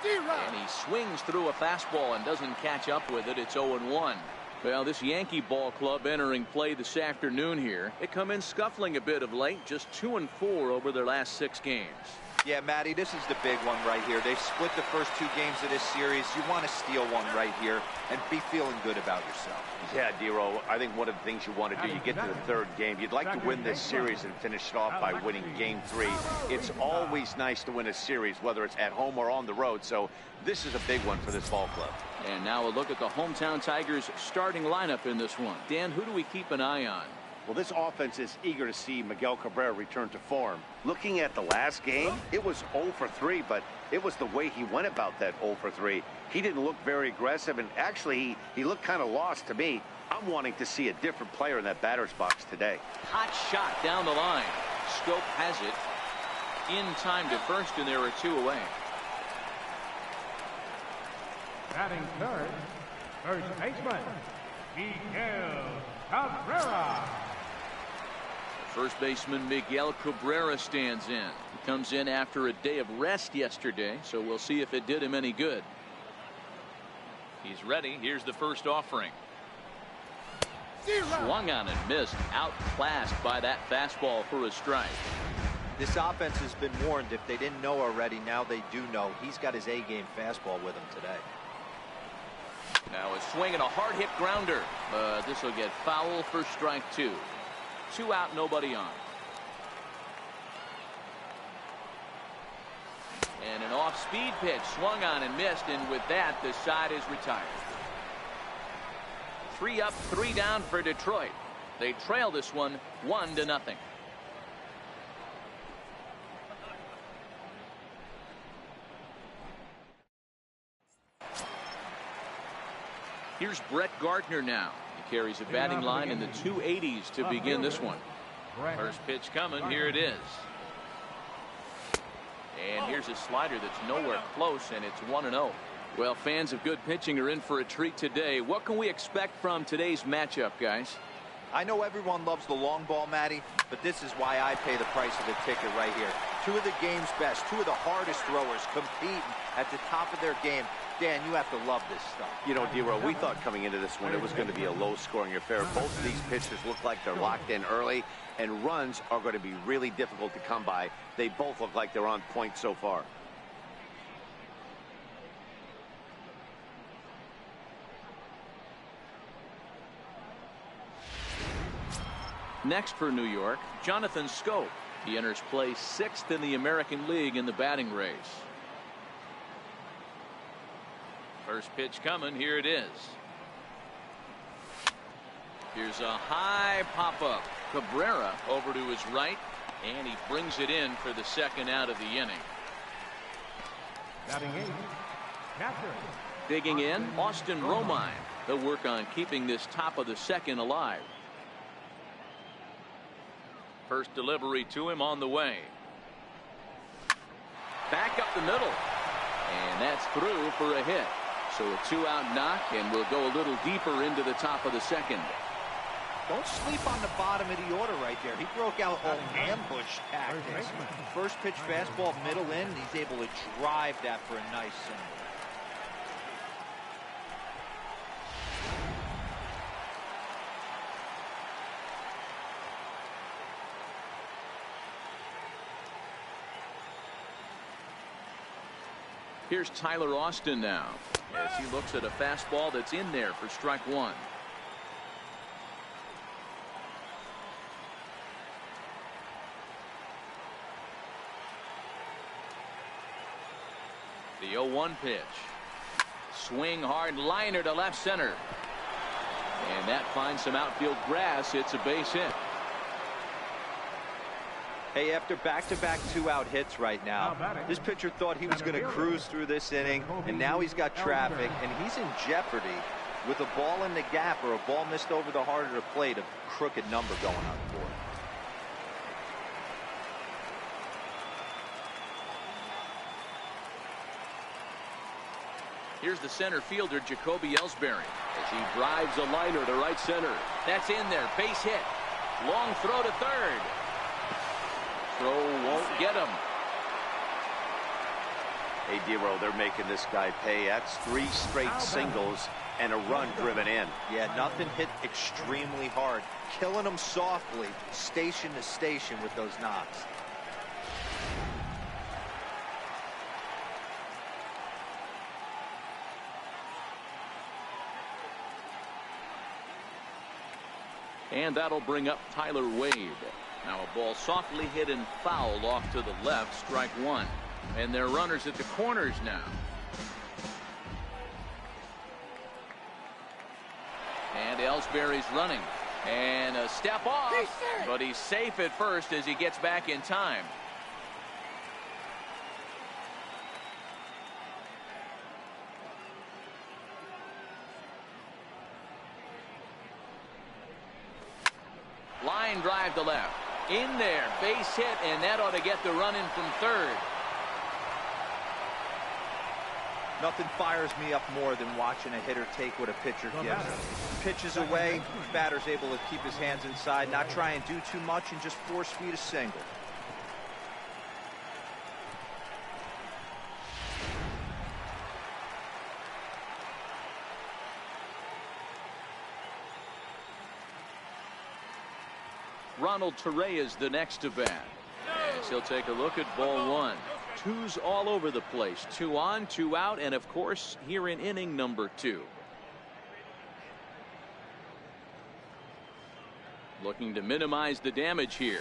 And he swings through a fastball and doesn't catch up with it. It's 0-1. Well, this Yankee ball club entering play this afternoon here. They come in scuffling a bit of late, just 2-4 over their last 6 games. Yeah, Matty, this is the big one right here. They split the first 2 games of this series. You want to steal one right here and be feeling good about yourself. Yeah, D-Roy, I think one of the things you want to do, you get to the 3rd game. You'd like to win this series and finish it off by winning game 3. It's always nice to win a series, whether it's at home or on the road. So this is a big one for this ball club. And now a look at the hometown Tigers starting lineup in this one. Dan, who do we keep an eye on? Well, this offense is eager to see Miguel Cabrera return to form. Looking at the last game, it was 0 for 3, but it was the way he went about that 0 for 3. He didn't look very aggressive, and actually, he looked kind of lost to me. I'm wanting to see a different player in that batter's box today. Hot shot down the line. Scope has it. In time to first, and there are 2 away. Batting third, first baseman, Miguel Cabrera. First baseman Miguel Cabrera stands in. He comes in after a day of rest yesterday, so we'll see if it did him any good. He's ready. Here's the first offering. Swung on and missed. Outclassed by that fastball for a strike. This offense has been warned. If they didn't know already, now they do know. He's got his A-game fastball with him today. Now a swing and a hard hit grounder. This will get foul for strike 2. 2 out, nobody on. And an off-speed pitch swung on and missed, and with that the side is retired. 3 up, 3 down for Detroit. They trail this one 1-0. Here's Brett Gardner now. He carries a batting line in the 280s to begin this one. First pitch coming. Here it is. And here's a slider that's nowhere close, and it's 1-0. Well, fans of good pitching are in for a treat today. What can we expect from today's matchup, guys? I know everyone loves the long ball, Matty, but this is why I pay the price of the ticket right here. 2 of the game's best, 2 of the hardest throwers competing at the top of their game. Dan, you have to love this stuff. You know, D-Roy, we thought coming into this one it was going to be a low-scoring affair. Both of these pitchers look like they're locked in early, and runs are going to be really difficult to come by. They both look like they're on point so far. Next for New York, Jonathan Schoop. He enters play 6th in the American League in the batting race. First pitch coming. Here it is. Here's a high pop-up. Cabrera over to his right. And he brings it in for the second out of the inning. Batting 8, catcher. Digging in, Austin Romine. They'll work on keeping this top of the second alive. First delivery to him on the way. Back up the middle. And that's through for a hit. So a 2-out knock, and we'll go a little deeper into the top of the second. Don't sleep on the bottom of the order right there. He broke out all ambush tactics. First pitch fastball middle in, and he's able to drive that for a nice single. Here's Tyler Austin now as he looks at a fastball that's in there for strike one. The 0-1 pitch. Swing hard liner to left center. And that finds some outfield grass. It's a base hit. Hey, after back-to-back 2-out hits right now, this pitcher thought he was going to cruise through this inning, and now he's got traffic, and he's in jeopardy with a ball in the gap or a ball missed over the heart of the plate, a crooked number going on the board. Here's the center fielder, Jacoby Ellsbury, as he drives a liner to right center. That's in there, base hit. Long throw to third. Throw won't get him. Hey, Dero, they're making this guy pay. That's 3 straight singles and a run driven in. Yeah, nothing hit extremely hard. Killing him softly, station to station with those knocks. And that'll bring up Tyler Wade. Now a ball softly hit and fouled off to the left, strike one. And they're runners at the corners now. And Ellsbury's running. And a step off, but he's safe at first as he gets back in time. Line drive to left. In there, base hit, and that ought to get the run in from third. Nothing fires me up more than watching a hitter take what a pitcher gives him. Pitches away, batter's able to keep his hands inside, not try and do too much, and just force feed a single. Ronald Torre is the next to bat. As he'll take a look at ball one. Twos all over the place. 2 on, 2 out, and of course here in inning number 2. Looking to minimize the damage here.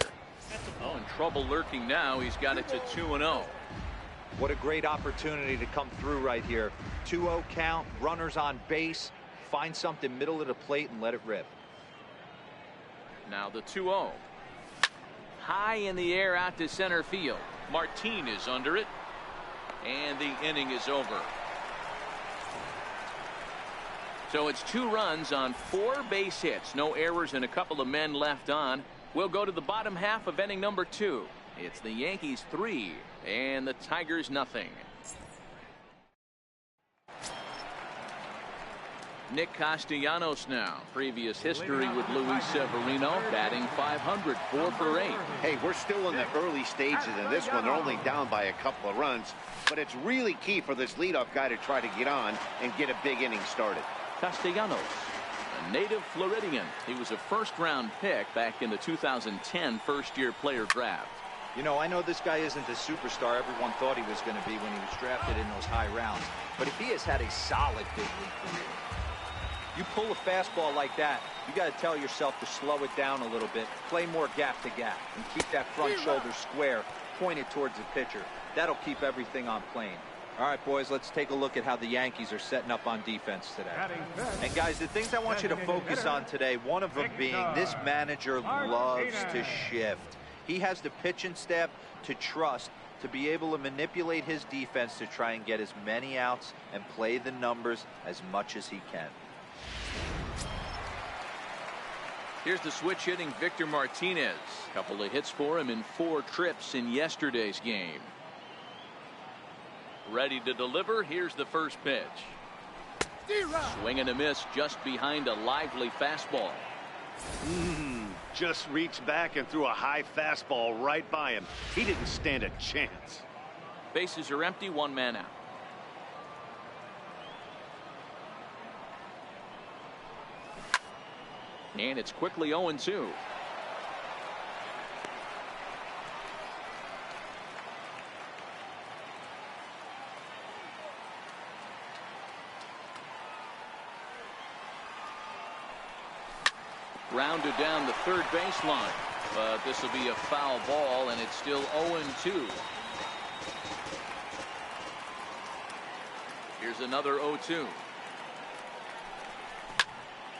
Oh, and trouble lurking now. He's got it to 2-0. What a great opportunity to come through right here. 2-0 count, runners on base, find something middle of the plate and let it rip. Now the 2-0. High in the air out to center field. Martin is under it. And the inning is over. So it's 2 runs on 4 base hits. No errors and a couple of men left on. We'll go to the bottom half of inning number 2. It's the Yankees 3 and the Tigers nothing. Nick Castellanos now. Previous history with Luis Severino, batting .500, 4 for 8. Hey, we're still in the early stages in this one. They're only down by a couple of runs, but it's really key for this leadoff guy to try to get on and get a big inning started. Castellanos, a native Floridian. He was a first-round pick back in the 2010 first-year player draft. You know, I know this guy isn't the superstar everyone thought he was going to be when he was drafted in those high rounds, but if he has had a solid big league career, you pull a fastball like that, you got to tell yourself to slow it down a little bit, play more gap to gap, and keep that front shoulder square pointed towards the pitcher. That'll keep everything on plane. All right, boys, let's take a look at how the Yankees are setting up on defense today. And guys, the things I want you to focus on today, one of them being this manager loves to shift. He has the pitching staff to trust to be able to manipulate his defense to try and get as many outs and play the numbers as much as he can. Here's the switch hitting Victor Martinez. Couple of hits for him in 4 trips in yesterday's game. Ready to deliver. Here's the first pitch. Swing and a miss just behind a lively fastball. Just reached back and threw a high fastball right by him. He didn't stand a chance. Bases are empty, 1 man out. And it's quickly 0-2. Rounded down the third baseline, but this will be a foul ball, and it's still 0-2. Here's another 0-2.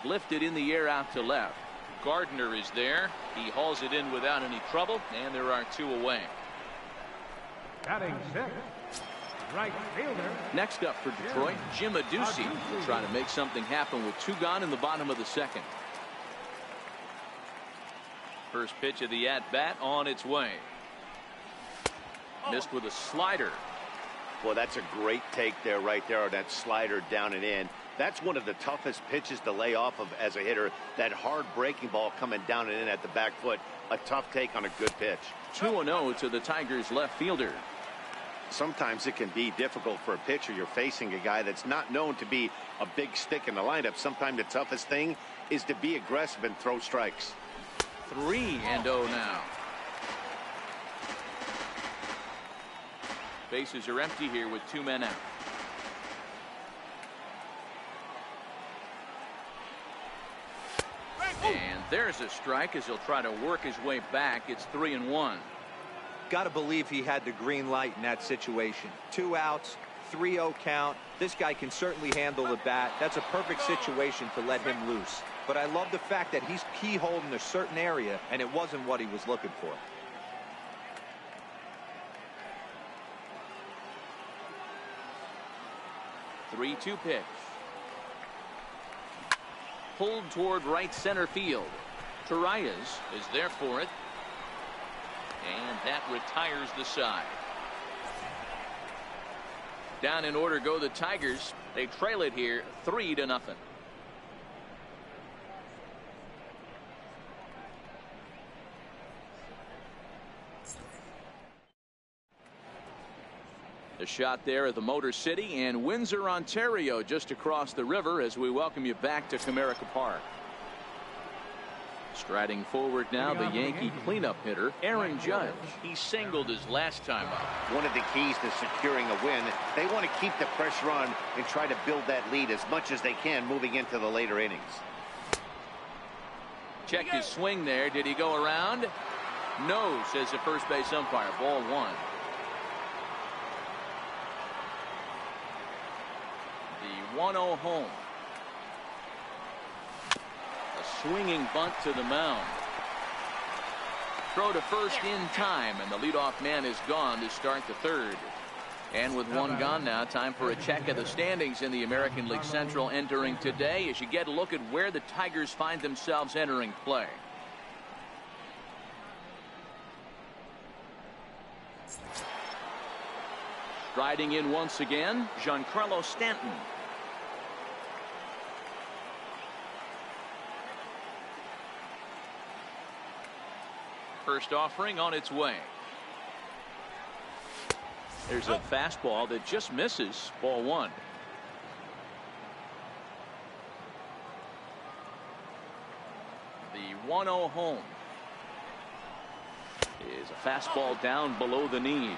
Lifted in the air out to left. Gardner is there. He hauls it in without any trouble, and there are 2 away. Batting 6th, right fielder. Next up for Detroit, Jim Adduci will try to make something happen with 2 gone in the bottom of the 2nd. First pitch of the at-bat on its way. Missed with a slider. Well, that's a great take there, right there, on that slider down and in. That's one of the toughest pitches to lay off of as a hitter. That hard breaking ball coming down and in at the back foot. A tough take on a good pitch. 2-0 to the Tigers left fielder. Sometimes it can be difficult for a pitcher. You're facing a guy that's not known to be a big stick in the lineup. Sometimes the toughest thing is to be aggressive and throw strikes. 3-0 now. Bases are empty here with 2 men out. And there's a strike as he'll try to work his way back. It's 3-1. Got to believe he had the green light in that situation. 2 outs, 3-0 count. This guy can certainly handle the bat. That's a perfect situation to let him loose. But I love the fact that he's keyholed in a certain area, and it wasn't what he was looking for. The 3-2 pitch. Pulled toward right center field. Torreyes is there for it. And that retires the side. Down in order go the Tigers. They trail it here 3-0. The shot there at the Motor City and Windsor, Ontario, just across the river, as we welcome you back to Comerica Park. Striding forward now, the Yankee cleanup hitter, Aaron Judge. He singled his last time up. One of the keys to securing a win, they want to keep the pressure on and try to build that lead as much as they can moving into the later innings. Check his swing there. Did he go around? No, says the first base umpire. Ball 1. The 1-0 home. A swinging bunt to the mound. Throw to first in time, and the leadoff man is gone to start the 3rd. And with 1 gone now, time for a check of the standings in the American League Central entering today as you get a look at where the Tigers find themselves entering play. Striding in once again, Giancarlo Stanton. First offering on its way. There's a fastball that just misses. Ball 1. The 1-0 home is a fastball down below the knees.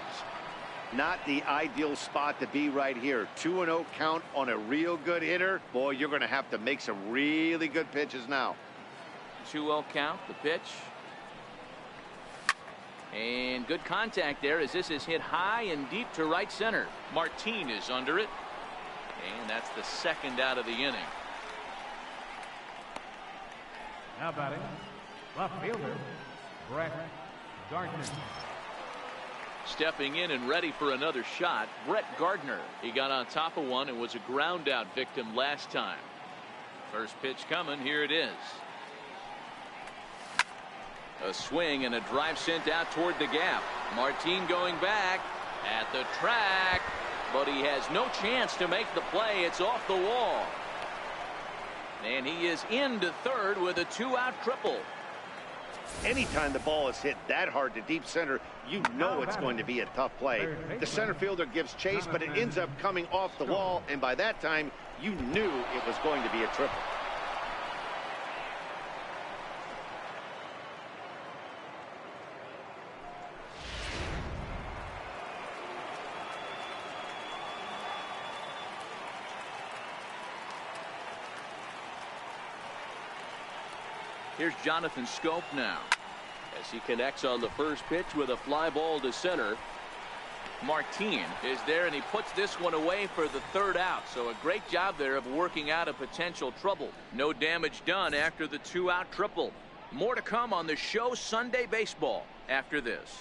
Not the ideal spot to be right here. 2-0 count on a real good hitter. Boy, you're going to have to make some really good pitches now. 2-0 count, the pitch. And good contact there as this is hit high and deep to right center. Martin is under it. And that's the 2nd out of the inning. Now batting, left fielder, Brett Gardner. Stepping in and ready for another shot, Brett Gardner. He got on top of one and was a ground out victim last time. First pitch coming. Here it is. A swing and a drive sent out toward the gap. Martin going back at the track, but he has no chance to make the play. It's off the wall. And he is into third with a 2-out triple. Anytime the ball is hit that hard to deep center, you know it's going to be a tough play. The center fielder gives chase, but it ends up coming off the wall, and by that time, you knew it was going to be a triple. Here's Jonathan Scope now as he connects on the first pitch with a fly ball to center. Martin is there, and he puts this one away for the 3rd out. So a great job there of working out a potential trouble. No damage done after the 2-out triple. More to come on the show Sunday Baseball after this.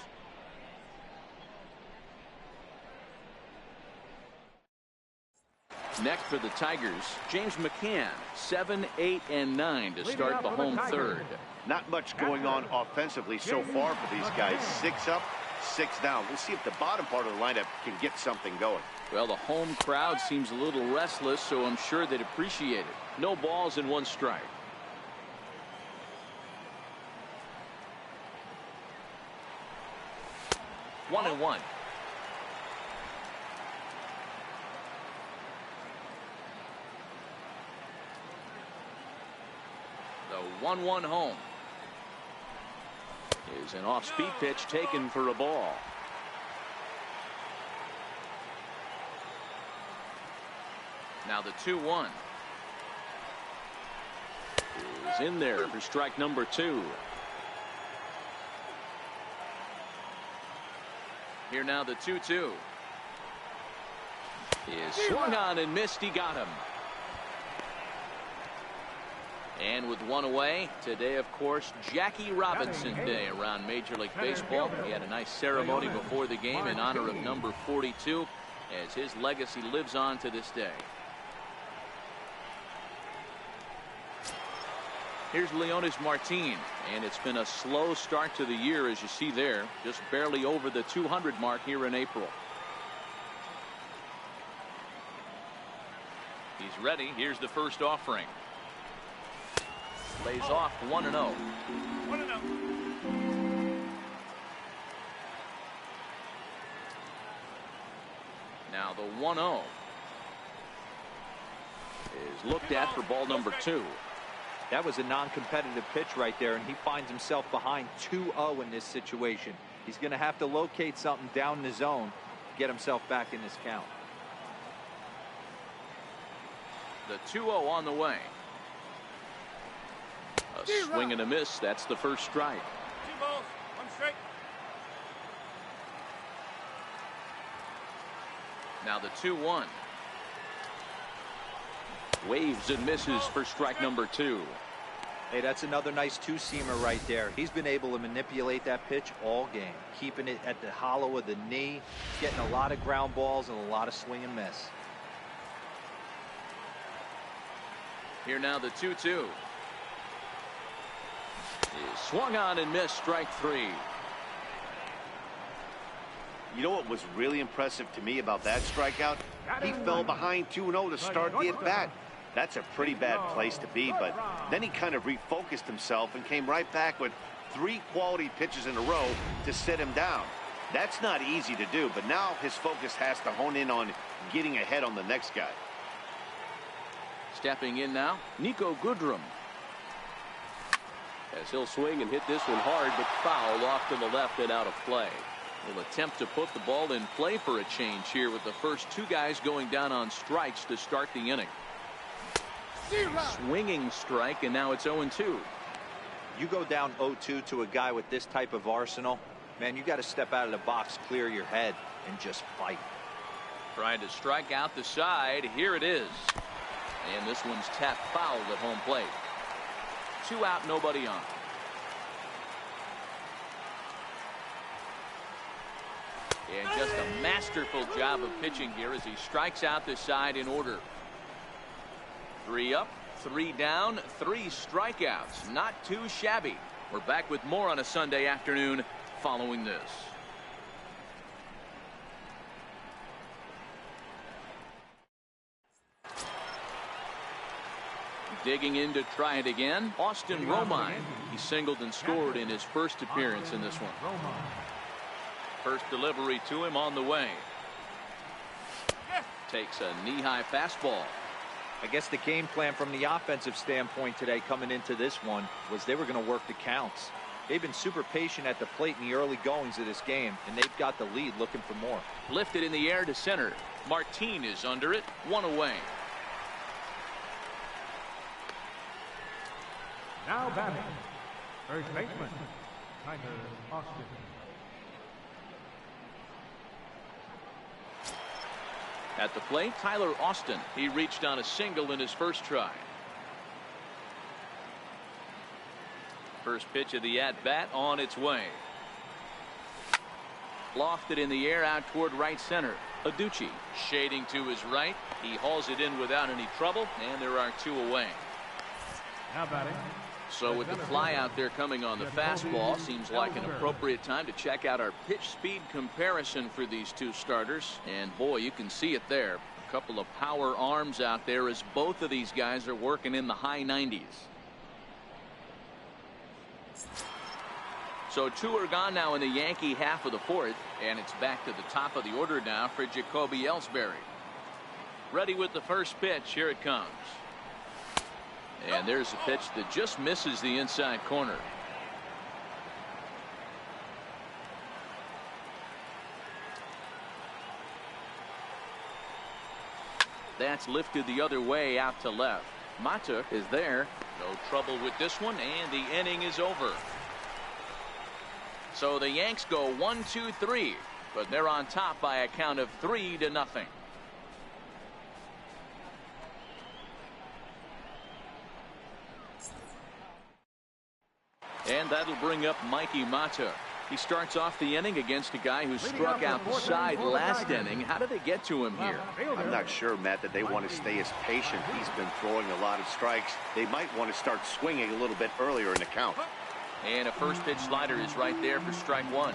Next for the Tigers, James McCann, 7, 8, and 9 to start the home third. Not much going on offensively so far for these guys. 6 up, 6 down. We'll see if the bottom part of the lineup can get something going. Well, the home crowd seems a little restless, so I'm sure they'd appreciate it. No balls and 1 strike. One and one. The 1-1 home is an off-speed pitch taken for a ball. Now the 2-1 is in there for strike number 2. Here now the 2-2 is swung on and missed. He got him. And with 1 away, today, of course, Jackie Robinson Day around Major League Baseball. He had a nice ceremony before the game in honor of number 42 as his legacy lives on to this day. Here's Leonis Martin, and it's been a slow start to the year, as you see there, just barely over the 200 mark here in April. He's ready. Here's the first offering. Lays off 1-0. 1-0. Now the 1-0 is looked at for ball number 2. That was a non-competitive pitch right there, and he finds himself behind 2-0 in this situation. He's going to have to locate something down the zone to get himself back in this count. The 2-0 on the way. A swing and a miss. That's the first strike. 2 balls, 1 strike. Now the 2-1 waves and misses for strike number 2. Hey, that's another nice 2-seamer right there. He's been able to manipulate that pitch all game, keeping it at the hollow of the knee, getting a lot of ground balls and a lot of swing and miss. Here now the 2-2 is swung on and missed. Strike 3. You know what was really impressive to me about that strikeout? He fell behind 2-0 to start the at-bat. That's a pretty bad place to be, but then he kind of refocused himself and came right back with 3 quality pitches in a row to set him down. That's not easy to do, but now his focus has to hone in on getting ahead on the next guy. Stepping in now, Nico Goodrum. As he'll swing and hit this one hard, but foul off to the left and out of play. Will attempt to put the ball in play for a change here with the first 2 guys going down on strikes to start the inning. Swinging strike, and now it's 0-2. You go down 0-2 to a guy with this type of arsenal, man, you got to step out of the box, clear your head, and just fight. Trying to strike out the side. Here it is. And this one's tapped foul at home plate. 2 out, nobody on. And just a masterful job of pitching here as he strikes out the side in order. 3 up, 3 down, 3 strikeouts. Not too shabby. We're back with more on a Sunday afternoon following this. Digging in to try it again, Austin Romine. He singled and scored in his first appearance in this one. First delivery to him on the way. Takes a knee-high fastball. I guess the game plan from the offensive standpoint today coming into this one was they were going to work the counts. They've been super patient at the plate in the early goings of this game, and they've got the lead looking for more. Lifted in the air to center. Martin is under it, 1 away. Now batting, first baseman, Tyler Austin. At the plate, Tyler Austin. He reached on a single in his first try. First pitch of the at-bat on its way. Lofted in the air out toward right center. Aducci shading to his right. He hauls it in without any trouble, and there are 2 away. Now batting. So with the fly out there coming on the fastball, seems like an appropriate time to check out our pitch speed comparison for these 2 starters. And boy, you can see it there. A couple of power arms out there as both of these guys are working in the high 90s. So 2 are gone now in the Yankee half of the 4th, and it's back to the top of the order now for Jacoby Ellsbury. Ready with the first pitch. Here it comes. And there's a pitch that just misses the inside corner. That's lifted the other way out to left. Mata is there. No trouble with this one, and the inning is over. So the Yanks go 1-2-3, but they're on top by a count of 3-0. And that'll bring up Mikey Mata. He starts off the inning against a guy who struck out the side last inning. How did they get to him here? I'm not sure, Matt, that they want to stay as patient. He's been throwing a lot of strikes. They might want to start swinging a little bit earlier in the count. And a first pitch slider is right there for strike 1.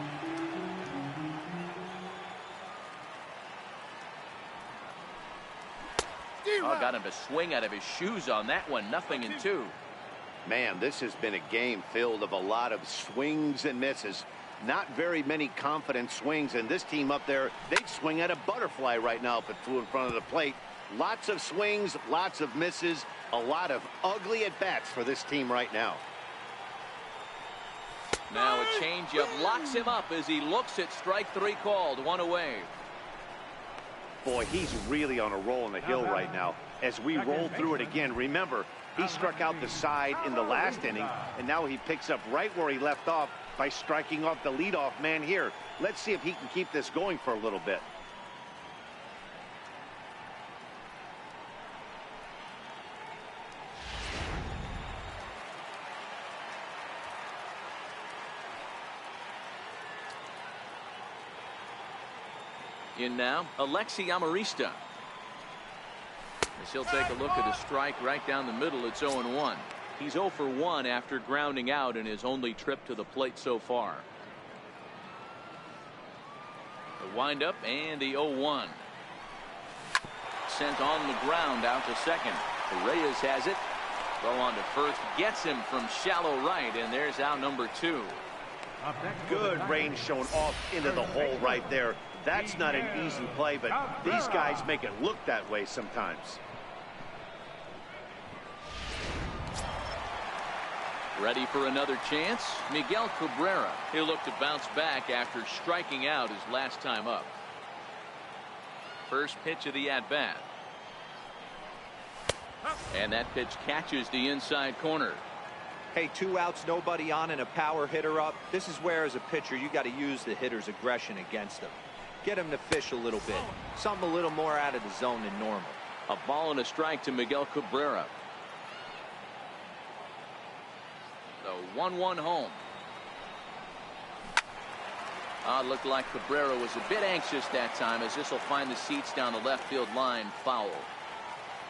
Oh, got him to swing out of his shoes on that one. 0-2. Man, this has been a game filled of a lot of swings and misses. Not very many confident swings, and this team up there, they'd swing at a butterfly right now if it flew in front of the plate. Lots of swings, lots of misses, a lot of ugly at-bats for this team right now. Now a changeup locks him up as he looks at strike 3 called. 1 away. Boy, he's really on a roll in the hill right now. As we roll through it again, remember, he struck out the side in the last inning, and now he picks up right where he left off by striking off the leadoff man here. Let's see if he can keep this going for a little bit. In now, Alexi Amarista. As he'll take a look at a strike right down the middle. It's 0-1. He's 0 for 1 after grounding out in his only trip to the plate so far. The windup and the 0-1. Sent on the ground out to second. Reyes has it. Throw on to first. Gets him from shallow right, and there's out number 2. Good range shown off into the hole right there. That's not an easy play, but these guys make it look that way sometimes. Ready for another chance? Miguel Cabrera. He'll look to bounce back after striking out his last time up. First pitch of the at-bat. And that pitch catches the inside corner. Hey, 2 outs, nobody on, and a power hitter up. This is where, as a pitcher, you got to use the hitter's aggression against him. Get him to fish a little bit. Something a little more out of the zone than normal. A ball and a strike to Miguel Cabrera. The 1-1 home. Looked like Cabrera was a bit anxious that time, as this will find the seats down the left field line. Foul.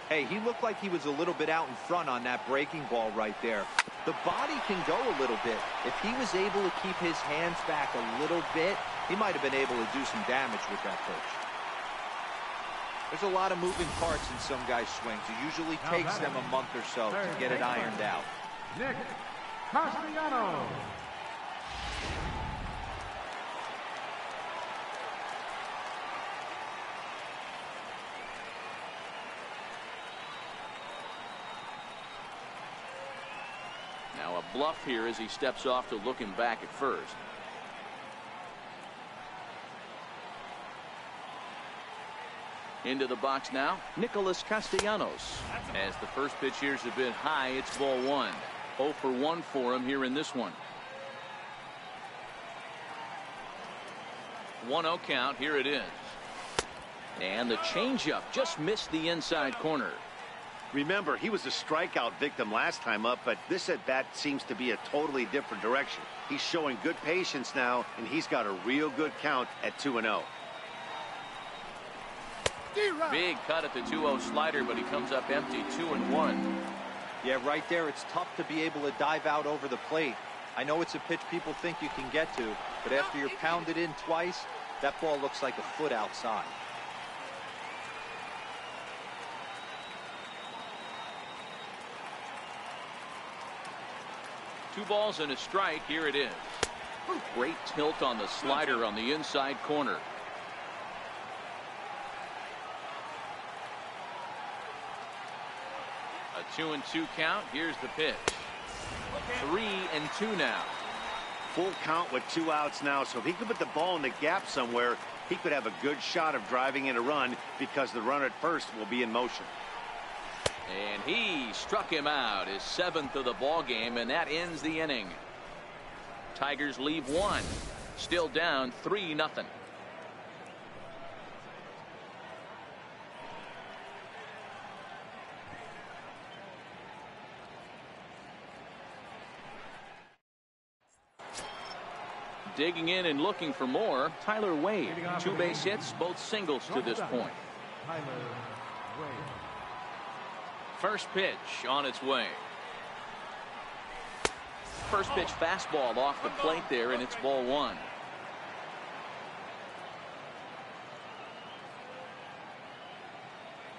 Hey, he looked like he was a little bit out in front on that breaking ball right there. The body can go a little bit. If he was able to keep his hands back a little bit, he might have been able to do some damage with that pitch. There's a lot of moving parts in some guys' swings. It usually takes them a month or so to get it ironed out. Nick Castellanos. Now a bluff here as he steps off to looking back at first. Into the box now, Nicholas Castellanos. As the first pitch here is a bit high, it's ball one. 0 for 1 for him here in this one. 1-0 count. Here it is. And the changeup just missed the inside corner. Remember, he was a strikeout victim last time up, but this at bat seems to be a totally different direction. He's showing good patience now, and he's got a real good count at 2-0. Big cut at the 2-0 slider, but he comes up empty. 2-1. Yeah, right there, it's tough to be able to dive out over the plate. I know it's a pitch people think you can get to, but after you're pounded in twice, that ball looks like a foot outside. Two balls and a strike. Here it is. Great tilt on the slider on the inside corner. A 2-2 count. Here's the pitch. 3-2 now. Full count with 2 outs now, so if he could put the ball in the gap somewhere, he could have a good shot of driving in a run because the runner at first will be in motion. And he struck him out, his 7th of the ball game, and that ends the inning. Tigers leave 1, still down 3-0. Digging in and looking for more, Tyler Wade. 2 base hits, both singles to this point. First pitch on its way. First pitch fastball off the plate there, and it's ball 1.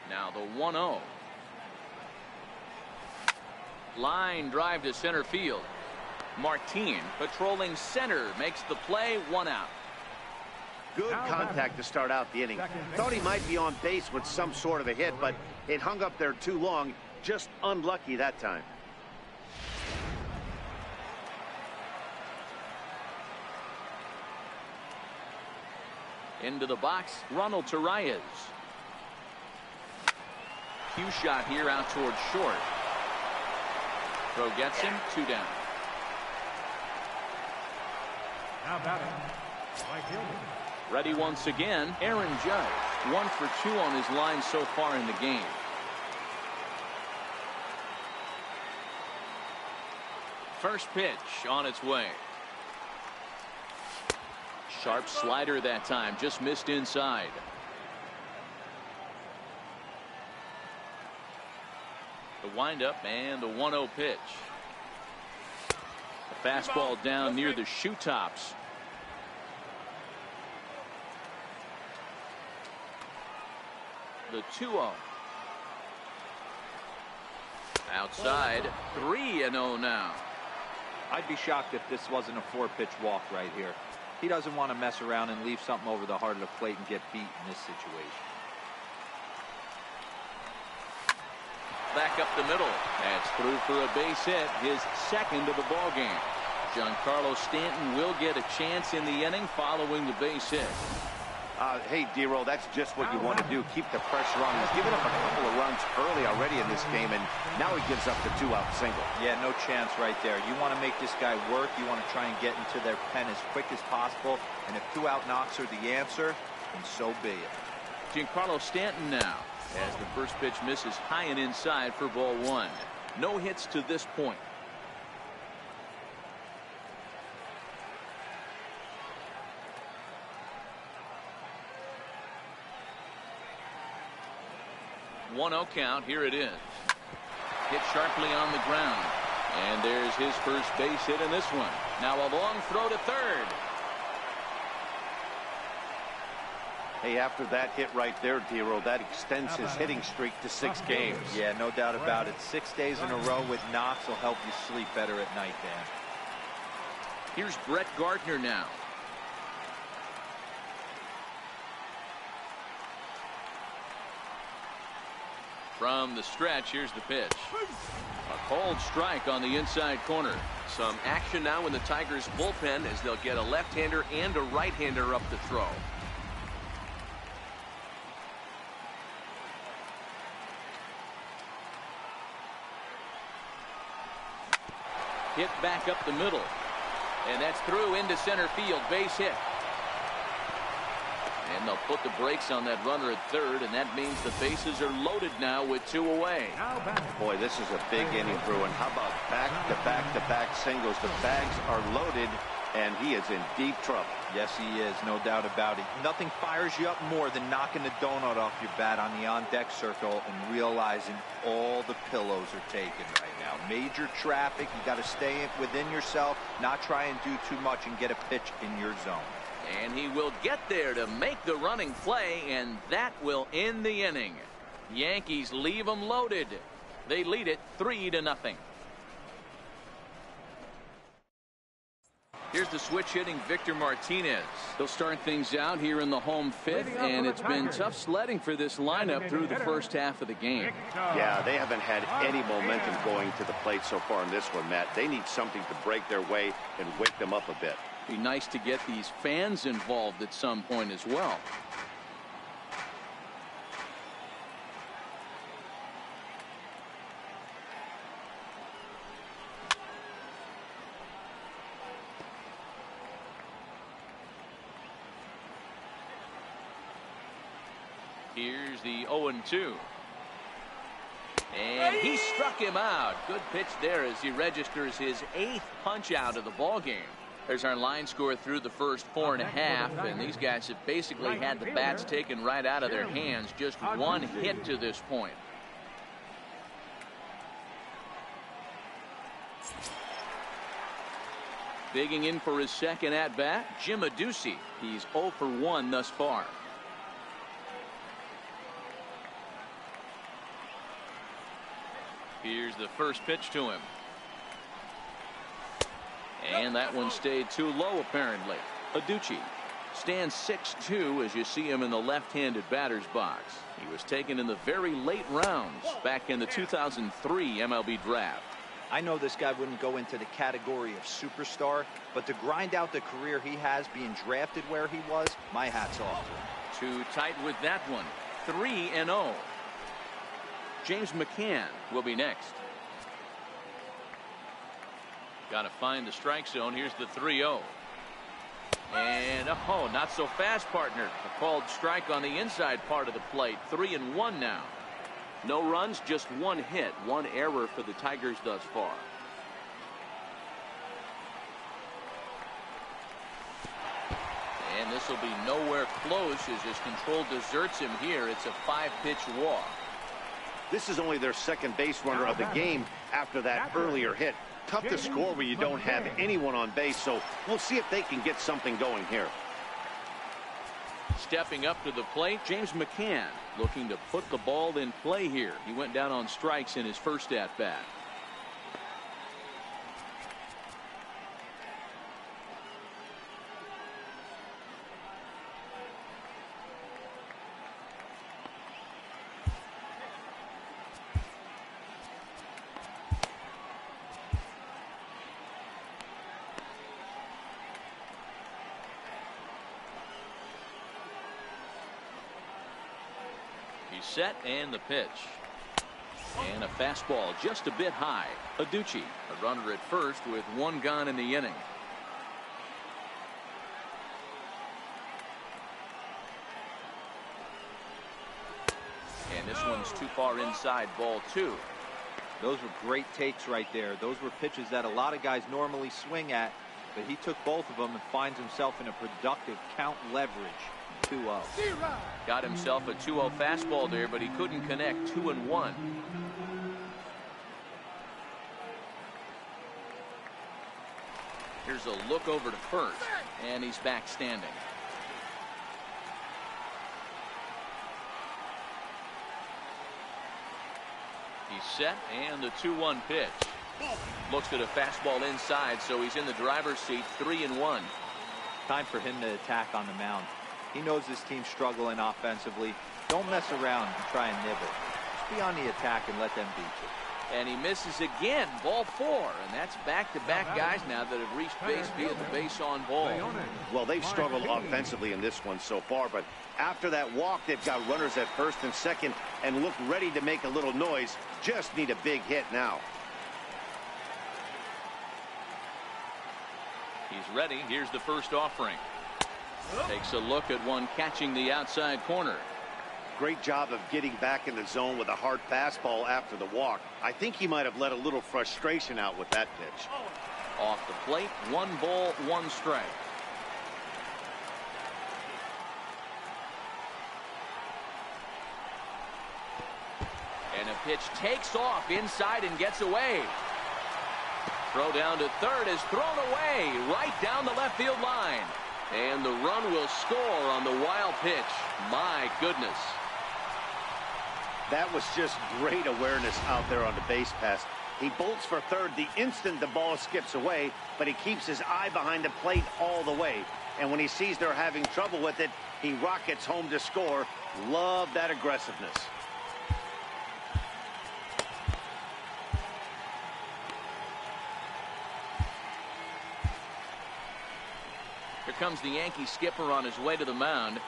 Now the 1-0. Line drive to center field. Martin patrolling center makes the play. 1 out. Good contact to start out the inning. Thought he might be on base with some sort of a hit, but it hung up there too long. Just unlucky that time. Into the box, Ronald Torreyes. Cue shot here out towards short. Throw gets him. 2 down. Now batting, right fielder. Ready once again, Aaron Judge. 1 for 2 on his line so far in the game. First pitch on its way. Sharp slider that time, just missed inside. The windup and the 1-0 pitch. The fastball down near the shoe tops. The 2-0. Outside. 3-0 now. I'd be shocked if this wasn't a 4-pitch walk right here. He doesn't want to mess around and leave something over the heart of the plate and get beat in this situation. Back up the middle. That's through for a base hit, his 2nd of the ball game. Giancarlo Stanton will get a chance in the inning following the base hit. Hey, D-Roll, that's just what you want to do. Keep the pressure on. He's given up a couple of runs early already in this game, and now he gives up the 2-out single. Yeah, no chance right there. You want to make this guy work. You want to try and get into their pen as quick as possible. And if 2-out knocks are the answer, then so be it. Giancarlo Stanton now, as the first pitch misses high and inside for ball 1. No hits to this point. 1-0 count. Here it is. Hit sharply on the ground. And there's his first base hit in this one. Now a long throw to third. Hey, after that hit right there, Dero, that extends his hitting streak to 6 games. Yeah, no doubt about it. 6 days in a row with knocks will help you sleep better at night, Dan. Here's Brett Gardner now. From the stretch, here's the pitch. A cold strike on the inside corner. Some action now in the Tigers bullpen as they'll get a left-hander and a right-hander up to throw. Hit back up the middle. And that's through into center field. Base hit. And they'll put the brakes on that runner at third, and that means the bases are loaded now with 2 away. Boy, this is a big inning, Bruin. How about back-to-back-to-back singles? The bags are loaded, and he is in deep trouble. Yes, he is, no doubt about it. Nothing fires you up more than knocking the donut off your bat on the on-deck circle and realizing all the pillows are taken right now. Major traffic. You got to stay within yourself, not try and do too much and get a pitch in your zone. And he will get there to make the running play, and that will end the inning. Yankees leave them loaded. They lead it 3-0. Here's the switch hitting Victor Martinez. He'll start things out here in the home fifth, and it's been tough sledding for this lineup through the first half of the game. Yeah, they haven't had any momentum going to the plate so far in this one, Matt. They need something to break their way and wake them up a bit. Be nice to get these fans involved at some point as well. Here's the 0-2. And he struck him out. Good pitch there as he registers his 8th punch out of the ball game. There's our line score through the first 4.5, and these guys have basically had the bats taken right out of their hands. Just one hit to this point. Digging in for his second at-bat, Jim Adduci. He's 0 for 1 thus far. Here's the first pitch to him. And that one stayed too low, apparently. Adduci stands 6'2" as you see him in the left-handed batter's box. He was taken in the very late rounds back in the 2003 MLB draft. I know this guy wouldn't go into the category of superstar, but to grind out the career he has being drafted where he was, my hat's off to him. Too tight with that one. 3-0. James McCann will be next. Got to find the strike zone. Here's the 3-0. And oh, not so fast, partner. A called strike on the inside part of the plate. 3-1 now. No runs, just one hit. One error for the Tigers thus far. And this will be nowhere close as his control deserts him here. It's a 5-pitch walk. This is only their second base runner of the game after that earlier hit. Tough to score when you don't have anyone on base, so we'll see if they can get something going here. Stepping up to the plate, James McCann looking to put the ball in play here. He went down on strikes in his first at-bat. Set and the pitch. And a fastball just a bit high. Adduci, a runner at first with one gone in the inning. And this one's too far inside, ball 2. Those were great takes right there. Those were pitches that a lot of guys normally swing at, but he took both of them and finds himself in a productive count leverage 2-0. Got himself a 2-0 fastball there, but he couldn't connect. 2-1. Here's a look over to first, and he's back standing. He's set, and the 2-1 pitch. Looks at a fastball inside, so he's in the driver's seat. 3-1. Time for him to attack on the mound. He knows his team's struggling offensively. Don't mess around and try and nibble. Just be on the attack and let them beat you. And he misses again. Ball 4, and that's back-to-back guys now that have reached base via the base on ball. Well, they've struggled offensively in this one so far, but after that walk, they've got runners at first and second and look ready to make a little noise. Just need a big hit now. He's ready. Here's the first offering. Takes a look at one catching the outside corner. Great job of getting back in the zone with a hard fastball after the walk. I think he might have let a little frustration out with that pitch. Off the plate, 1 ball, 1 strike. And a pitch takes off inside and gets away. Throw down to third is thrown away right down the left field line. And the run will score on the wild pitch. My goodness. That was just great awareness out there on the base pass. He bolts for third the instant the ball skips away, but he keeps his eye behind the plate all the way. And when he sees they're having trouble with it, he rockets home to score. Love that aggressiveness. Here comes the Yankee skipper on his way to the mound.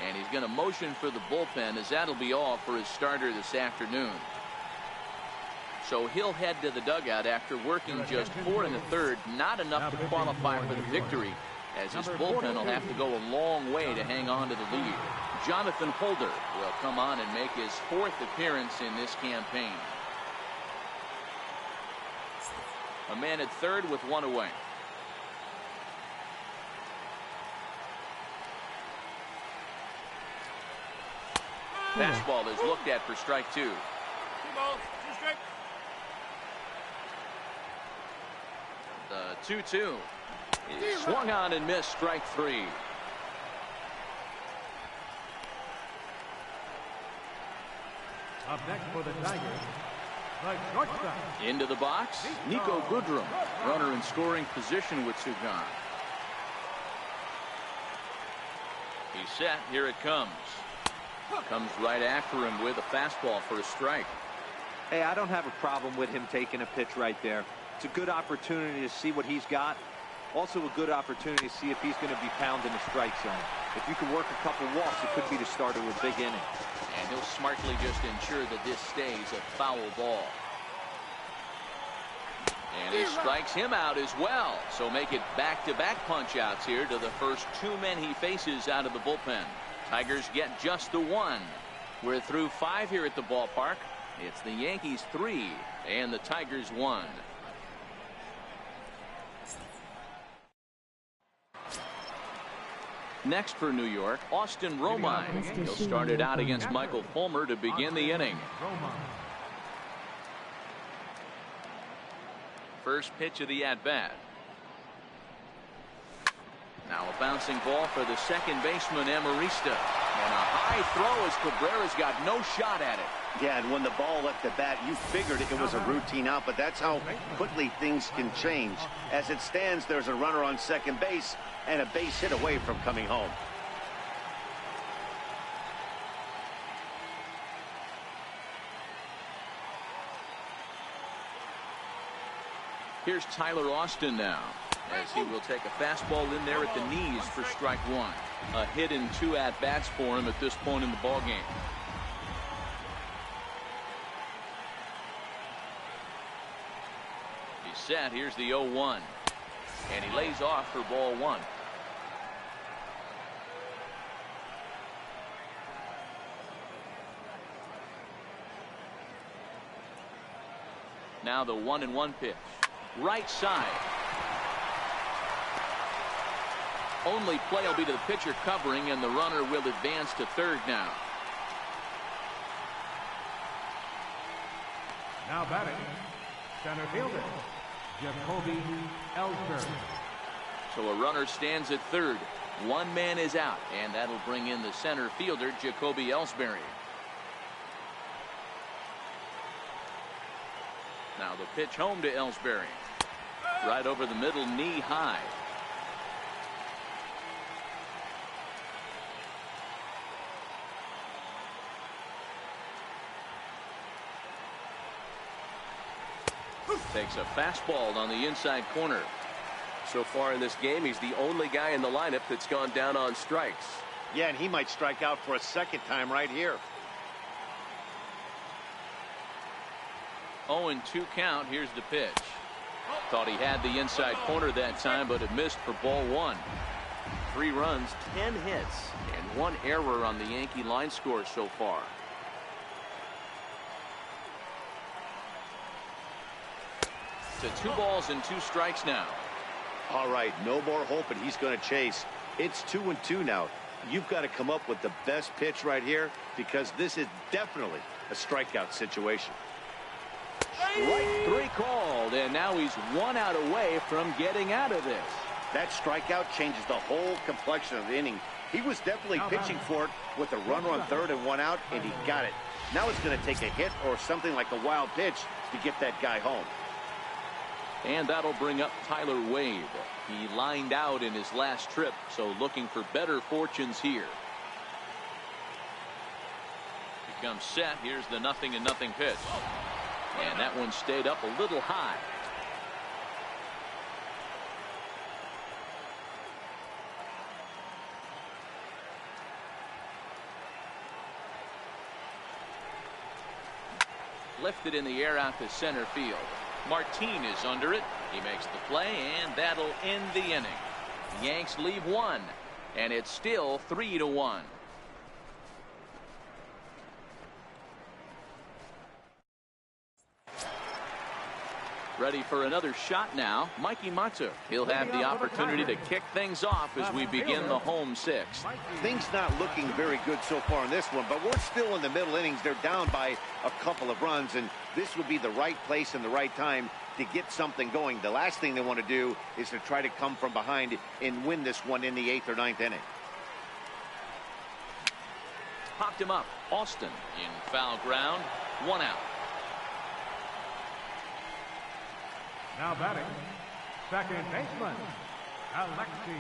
And he's going to motion for the bullpen, as that'll be all for his starter this afternoon. So he'll head to the dugout after working just 4 1/3, not enough to qualify for the victory, as his bullpen will have to go a long way to hang on to the lead. Jonathan Holder will come on and make his 4th appearance in this campaign. A man at third with 1 away. Fastball is looked at for strike 2. 2 balls, 2 strikes. The 2-2 is swung on and missed. Strike 3. Up next for the Tigers, the shortstop. Into the box, Nico Goodrum, runner in scoring position with 2 gone. He's set. Here it comes. Comes right after him with a fastball for a strike. Hey, I don't have a problem with him taking a pitch right there. It's a good opportunity to see what he's got. Also a good opportunity to see if he's going to be pounding the strike zone. If you can work a couple walks, it could be the start of a big inning. And he'll smartly just ensure that this stays a foul ball. And he strikes him out as well. So make it back-to-back punch-outs here to the first 2 men he faces out of the bullpen. Tigers get just the 1. We're through 5 here at the ballpark. It's the Yankees 3 and the Tigers 1. Next for New York, Austin Romine. He'll start it out against Michael Fulmer to begin the inning. First pitch of the at-bat. Now a bouncing ball for the second baseman, Amarista. And a high throw as Cabrera's got no shot at it. Yeah, and when the ball left the bat, you figured it was a routine out, but that's how quickly things can change. As it stands, there's a runner on second base and a base hit away from coming home. Here's Tyler Austin now, as he will take a fastball in there at the knees for strike 1. A hit in 2 at-bats for him at this point in the ballgame. He's set. Here's the 0-1. And he lays off for ball 1. Now the 1-1 pitch. Right side. Only play will be to the pitcher covering, and the runner will advance to third now. Now batting, center fielder, Jacoby Ellsbury. So a runner stands at third. One man is out, and that'll bring in the center fielder, Jacoby Ellsbury. Now the pitch home to Ellsbury. Right over the middle, knee high. Takes a fastball on the inside corner. So far in this game, he's the only guy in the lineup that's gone down on strikes. Yeah, and he might strike out for a second time right here. 0-2 count. Here's the pitch. Thought he had the inside corner that time, but it missed for ball one. 3 runs, 10 hits, and 1 error on the Yankee line score so far. To 2 balls and 2 strikes now. All right, no more hope, and he's going to chase. It's 2-2 now. You've got to come up with the best pitch right here, because this is definitely a strikeout situation. Strike 3 called, and now he's 1 out away from getting out of this. That strikeout changes the whole complexion of the inning. He was definitely pitching for it with a runner on third and 1 out, and he got it. Now it's going to take a hit or something like a wild pitch to get that guy home. And that'll bring up Tyler Wade. He lined out in his last trip, so looking for better fortunes here. Becomes set. Here's the 0-0 pitch. And that one stayed up a little high. Lifted in the air out to center field. Martin is under it. He makes the play, and that'll end the inning. The Yanks leave 1, and it's still 3-1. Ready for another shot now, Mikey Matsu. He'll have the opportunity to kick things off as we begin the home 6th. Things not looking very good so far in this one, but we're still in the middle innings. They're down by a couple of runs, and this would be the right place and the right time to get something going. The last thing they want to do is to try to come from behind and win this one in the 8th or 9th inning. Popped him up. Austin in foul ground. 1 out. Now batting, second baseman, Alexi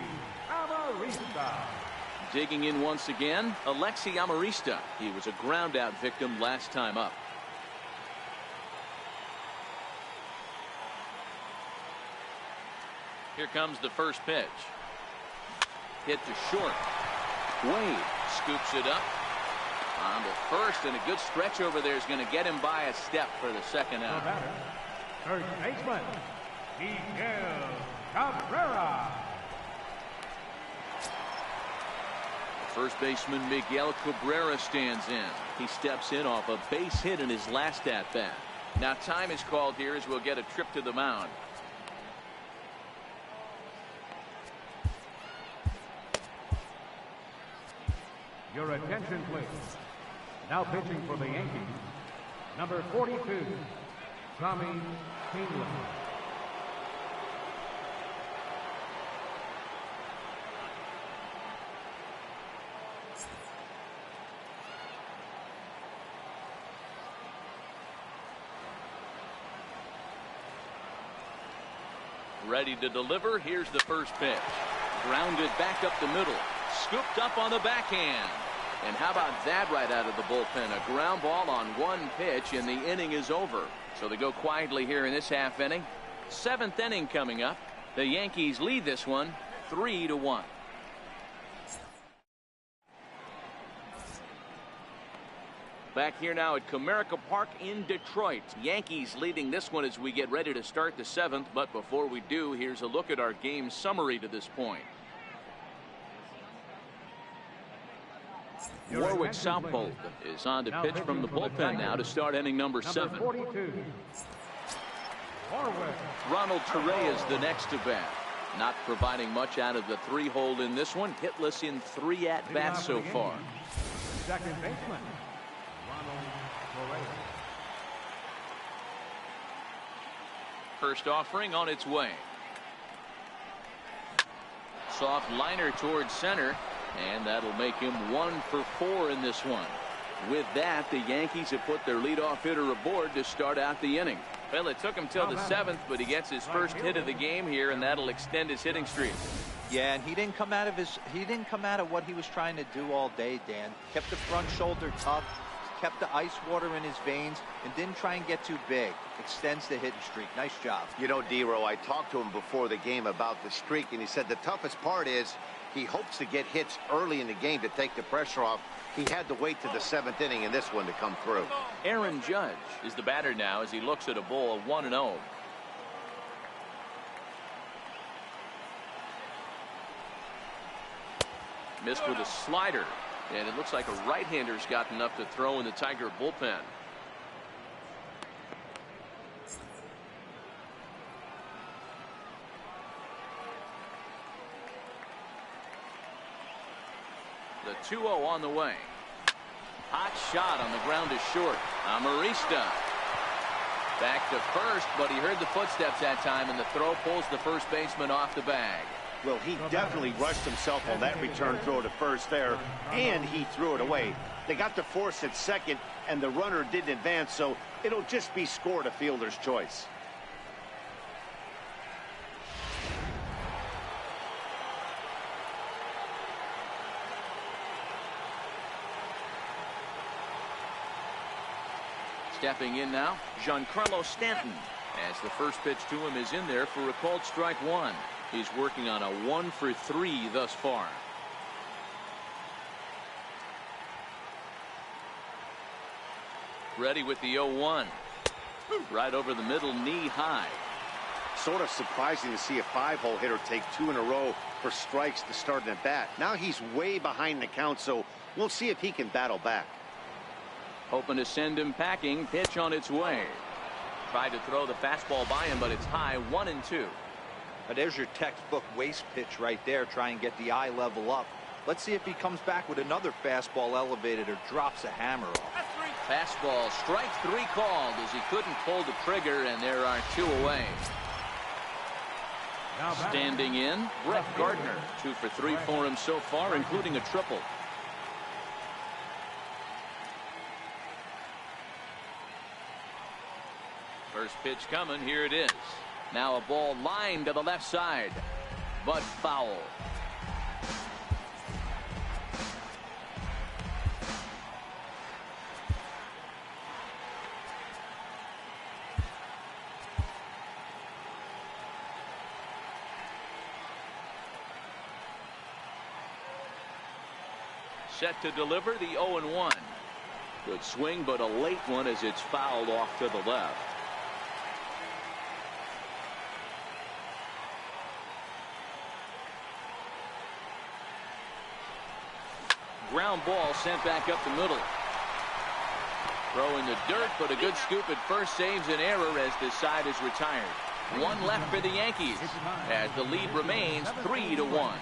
Amarista. Digging in once again, Alexi Amarista. He was a ground out victim last time up. Here comes the first pitch. Hit to short. Wade scoops it up on to first, and a good stretch over there is going to get him by a step for the second out. Third baseman, Miguel Cabrera. First baseman Miguel Cabrera stands in. He steps in off a base hit in his last at-bat. Now time is called here as we'll get a trip to the mound. Your attention, please. Now pitching for the Yankees, number 42, Tommy Kahnle. Ready to deliver. Here's the first pitch. Grounded back up the middle. Scooped up on the backhand. And how about that right out of the bullpen? A ground ball on 1 pitch, and the inning is over. So they go quietly here in this half inning. 7th inning coming up. The Yankees lead this one 3-1. Back here now at Comerica Park in Detroit. Yankees leading this one as we get ready to start the 7th. But before we do, here's a look at our game summary to this point. Warwick Southbold is on to pitch from the bullpen now to start inning number 7. Ronald Ronald Torre is the next to bat. Not providing much out of the 3-hole in this one. Hitless in 3 at-bats so far. Second baseman, Ronald Correa. First offering on its way. Soft liner towards center, and that'll make him 1 for 4 in this one. With that, the Yankees have put their leadoff hitter aboard to start out the inning. Well, it took him till the 7th, but he gets his first hit of the game here, and that'll extend his hitting streak. Yeah, and he didn't come out of what he was trying to do all day, Dan. Kept the front shoulder tucked, kept the ice water in his veins, and didn't try and get too big. Extends the hitting streak. Nice job. You know, D-Row, I talked to him before the game about the streak, and he said the toughest part is he hopes to get hits early in the game to take the pressure off. He had to wait to the 7th inning in this one to come through. Aaron Judge is the batter now as he looks at a ball of 1-0. Missed with a slider, and it looks like a right-hander's got enough to throw in the Tiger bullpen. The 2-0 on the way. Hot shot on the ground is short. Amarista back to first, but he heard the footsteps that time, and the throw pulls the first baseman off the bag. Well, he definitely rushed himself on that return throw to first there, and he threw it away. They got the force at second, and the runner didn't advance, so it'll just be scored a fielder's choice. Stepping in now, Giancarlo Stanton, as the first pitch to him is in there for a called strike 1. He's working on a 1 for 3 thus far. Ready with the 0-1. Right over the middle, knee high. Sort of surprising to see a 5-hole hitter take 2 in a row for strikes to start an at-bat. Now he's way behind the count, so we'll see if he can battle back. Hoping to send him packing. Pitch on its way. Tried to throw the fastball by him, but it's high. 1-2. There's your textbook waste pitch right there. Try and get the eye level up. Let's see if he comes back with another fastball elevated or drops a hammer off. Fastball, strike 3 called as he couldn't pull the trigger, and there are 2 away. Standing in, Brett Gardner. 2 for 3 for him so far, including a triple. First pitch coming. Here it is. Now a ball lined to the left side, but foul. Set to deliver the 0-1. Good swing, but a late one as it's fouled off to the left. Ground ball sent back up the middle. Throw in the dirt, but a good scoop at first saves an error as this side is retired. 1 left for the Yankees as the lead remains 3-1.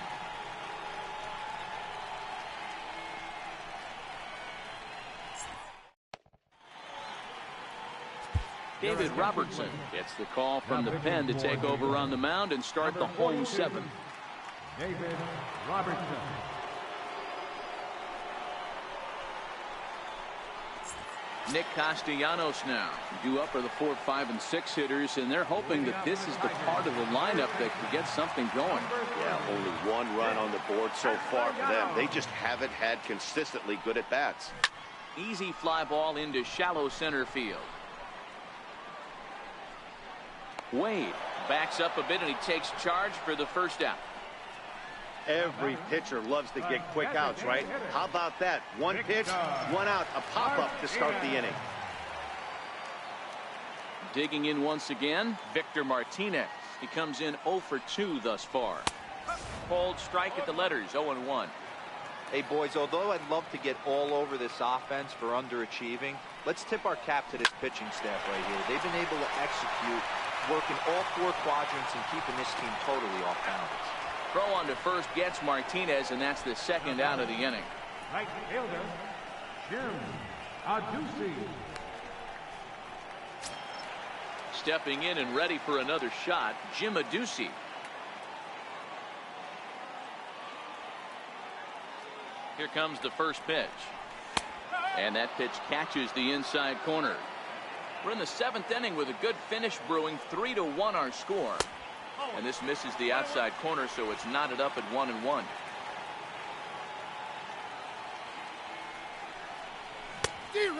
David Robertson gets the call from the pen to take over on the mound and start the home 7th. David Robertson. Nick Castellanos now. Due up are the 4, 5, and 6 hitters, and they're hoping that this is the part of the lineup that can get something going. Yeah, only 1 run on the board so far for them. They just haven't had consistently good at-bats. Easy fly ball into shallow center field. Wade backs up a bit, and he takes charge for the first out. Every pitcher loves to get quick outs, right? How about that? 1 pitch, 1 out, a pop-up to start the inning. Digging in once again, Victor Martinez. He comes in 0 for 2 thus far. Called strike at the letters, 0-1. Hey, boys, although I'd love to get all over this offense for underachieving, let's tip our cap to this pitching staff right here. They've been able to execute working all 4 quadrants and keeping this team totally off balance. Throw on to first gets Martinez, and that's the second out of the inning. Right fielder, Jim Adduci. Stepping in and ready for another shot, Jim Adduci. Here comes the first pitch. And that pitch catches the inside corner. We're in the 7th inning with a good finish brewing. 3-1 our score. And this misses the outside corner, so it's knotted up at 1-1.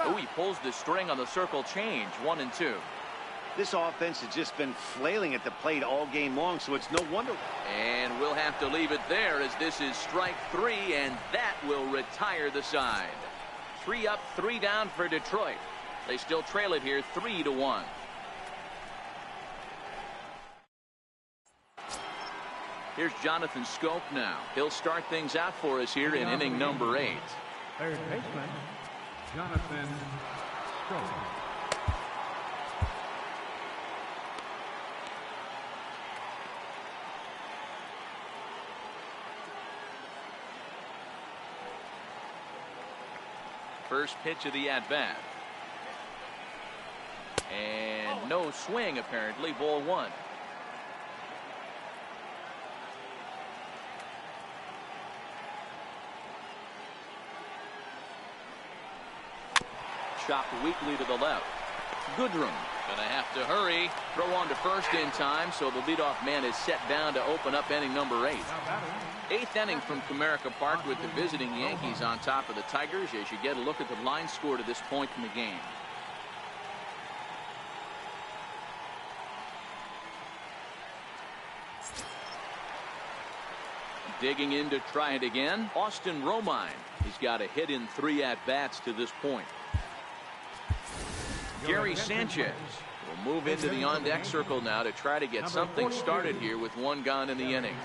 Oh, he pulls the string on the circle change. 1-2. This offense has just been flailing at the plate all game long, so it's no wonder. And we'll have to leave it there, as this is strike 3, and that will retire the side. 3 up, 3 down for Detroit. They still trail it here 3-1. Here's Jonathan Scope now. He'll start things out for us here in inning number 8. Third baseman, Jonathan Scope. First pitch of the at-bat. And no swing, apparently. Ball 1. Chopped weakly to the left. Goodrum gonna have to hurry. Throw on to first in time, so the leadoff man is set down to open up inning number 8. 8th inning from Comerica Park with the visiting Yankees on top of the Tigers, as you get a look at the line score to this point in the game. Digging in to try it again, Austin Romine. He's got a hit in 3 at-bats to this point. Gary Sanchez will move into the on-deck circle now to try to get something started here with 1 gone in the inning.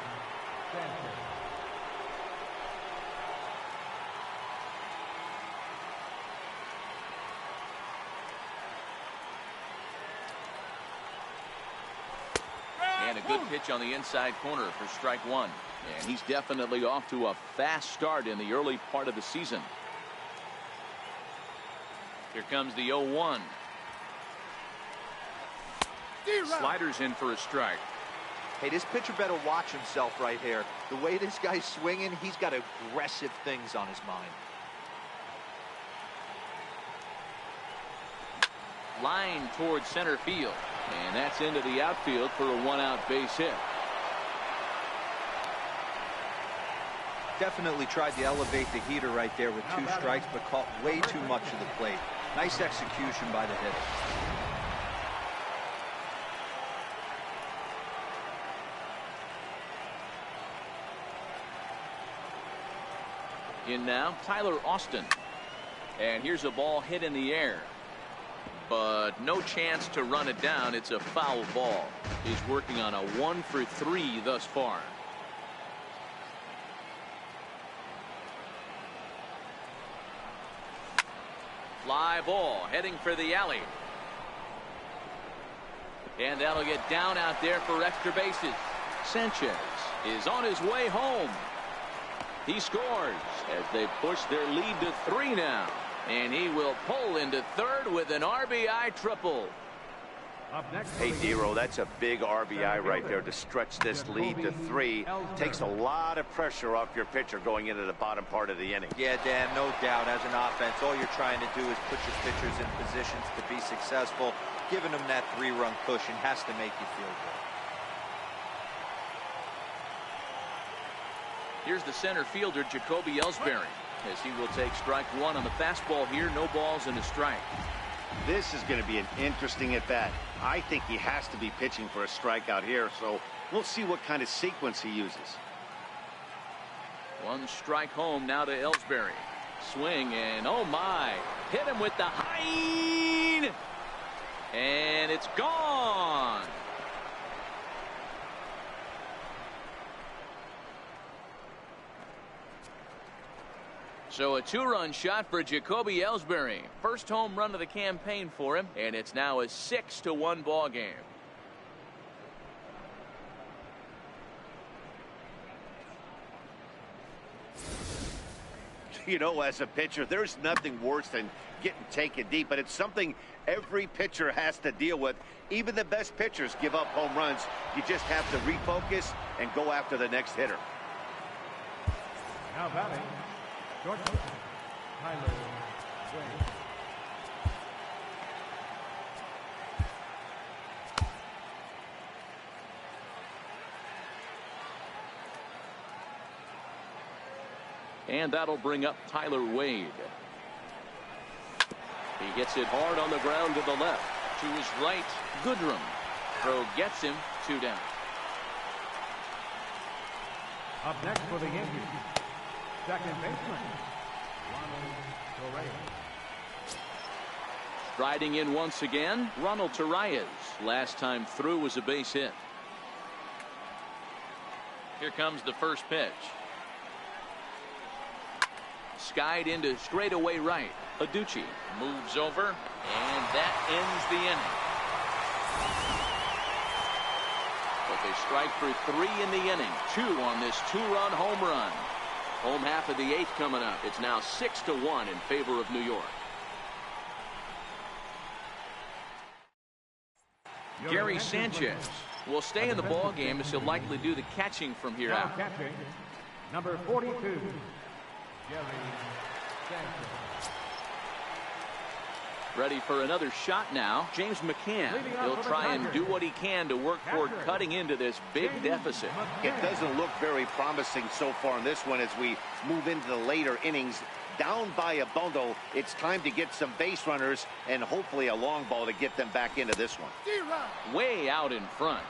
And a good pitch on the inside corner for strike 1. And he's definitely off to a fast start in the early part of the season. Here comes the 0-1. Sliders in for a strike. Hey, this pitcher better watch himself right here. The way this guy's swinging, he's got aggressive things on his mind. Line towards center field. And that's into the outfield for a 1-out base hit. Definitely tried to elevate the heater right there with 2 strikes, but caught way too much of the plate. Nice execution by the hitter. In now, Tyler Austin. And here's a ball hit in the air. But no chance to run it down. It's a foul ball. He's working on a 1 for 3 thus far. Fly ball heading for the alley. And that'll get down out there for extra bases. Sanchez is on his way home. He scores as they push their lead to 3 now. And he will pull into third with an RBI triple. Hey, Dero, that's a big RBI right there to stretch this lead to 3. Takes a lot of pressure off your pitcher going into the bottom part of the inning. Yeah, Dan, no doubt. As an offense, all you're trying to do is put your pitchers in positions to be successful. Giving them that 3-run cushion has to make you feel good. Here's the center fielder, Jacoby Ellsbury, as he will take strike 1 on the fastball here. No balls and a strike. This is going to be an interesting at-bat. I think he has to be pitching for a strikeout here, so we'll see what kind of sequence he uses. 1 strike home now to Ellsbury. Swing, and oh my, hit him with the high, and it's gone. So a 2-run shot for Jacoby Ellsbury. First home run of the campaign for him, and it's now a 6-1 ball game. You know, as a pitcher, there's nothing worse than getting taken deep, but it's something every pitcher has to deal with. Even the best pitchers give up home runs. You just have to refocus and go after the next hitter. Now batting, shortstop, Tyler Wade. And that'll bring up Tyler Wade. He hits it hard on the ground to the left. To his right, Goodrum. Throw gets him, 2 down. Up next for the Yankees, second baseman, Ronald Torreyes. Striding in once again, Ronald Torreyes. Last time through was a base hit. Here comes the first pitch. Skied into straightaway right. Aducci moves over, and that ends the inning. But they strike for 3 in the inning. 2 on this 2-run home run. Home half of the 8th coming up. It's now 6-1 in favor of New York. Gary Sanchez will stay in the ball game as he'll likely do the catching from here out. Catching, number 42, Gary Sanchez. Ready for another shot now, James McCann. He'll try and do what he can to work toward cutting into this big deficit. It doesn't look very promising so far in this one as we move into the later innings. Down by a bundle, it's time to get some base runners and hopefully a long ball to get them back into this one. Way out in front.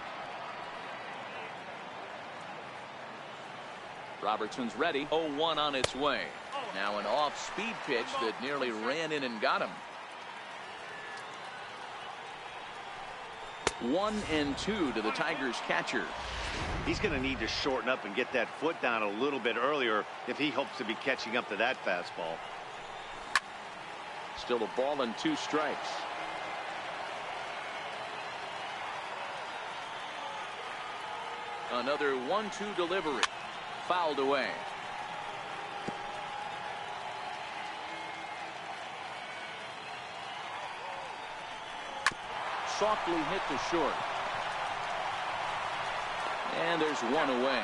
Robertson's ready. 0-1 on its way. Now an off-speed pitch that nearly ran in and got him. 1-2 to the Tigers catcher. He's going to need to shorten up and get that foot down a little bit earlier if he hopes to be catching up to that fastball. Still a ball and 2 strikes. Another 1-2 delivery. Fouled away. Softly hit to short. And there's 1 away.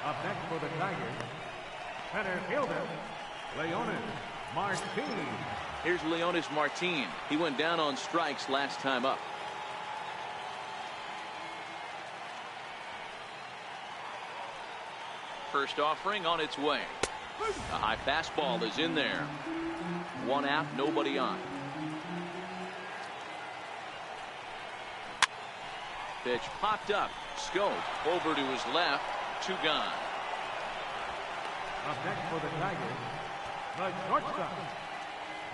Up next for the Tigers, center fielder, Leonis Martin. Here's Leonis Martin. He went down on strikes last time up. First offering on its way. A high fastball is in there. 1 out, nobody on. Pitch popped up. Scope over to his left. 2 gone. Up next for the Tigers, the shortstop,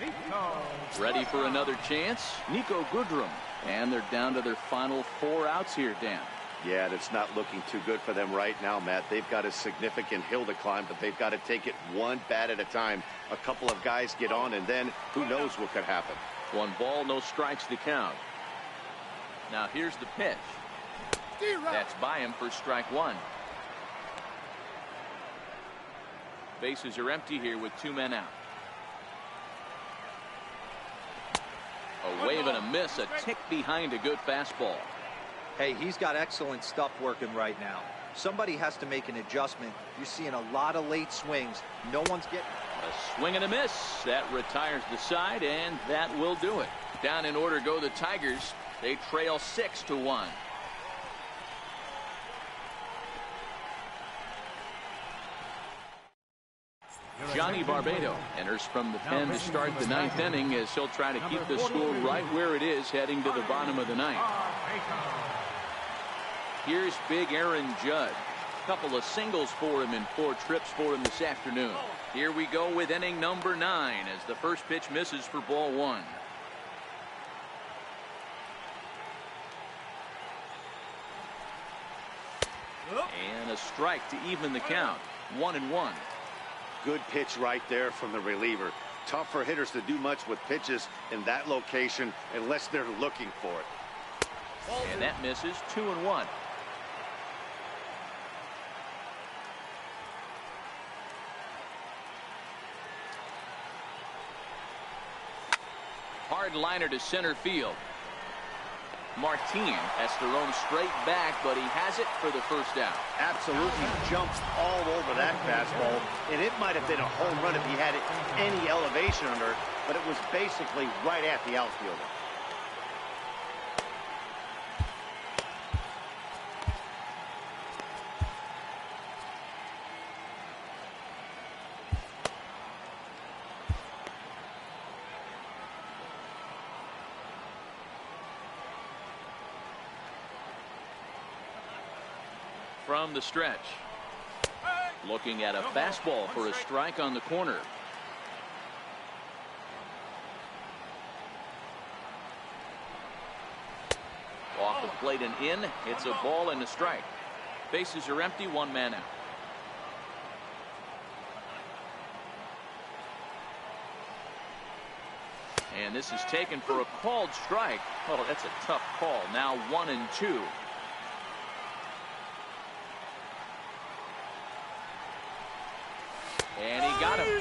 Nico. Ready for another chance. Nico Goodrum. And they're down to their final 4 outs here, Dan. Yeah, it's not looking too good for them right now, Matt. They've got a significant hill to climb, but they've got to take it 1 bat at a time. A couple of guys get on, and then who knows what could happen. 1 ball, no strikes to count. Now here's the pitch. That's by him for strike 1. Bases are empty here with 2 men out. A wave and a miss, a tick behind a good fastball. Hey, he's got excellent stuff working right now. Somebody has to make an adjustment. You're seeing a lot of late swings. No one's getting... A swing and a miss. That retires the side, and that will do it. Down in order go the Tigers. They trail 6-1. Johnny Barbado enters from the pen to start the 9th inning as he'll try to keep the score right where it is heading to the bottom of the 9th. Here's big Aaron Judd. A couple of singles for him and 4 trips for him this afternoon. Here we go with inning number 9 as the first pitch misses for ball 1. And a strike to even the count. 1-1. Good pitch right there from the reliever. Tough for hitters to do much with pitches in that location unless they're looking for it. And that misses. 2-1. Hard liner to center field. Martin has to roam straight back, but he has it for the first out. Absolutely jumps all over that fastball, and it might have been a home run if he had any elevation under it, but it was basically right at the outfielder. From the stretch, looking at a fastball for a strike on the corner. Off the plate and in. It's a ball and a strike. Bases are empty, one man out. And this is taken for a called strike. Oh, that's a tough call. Now 1-2. And he got him.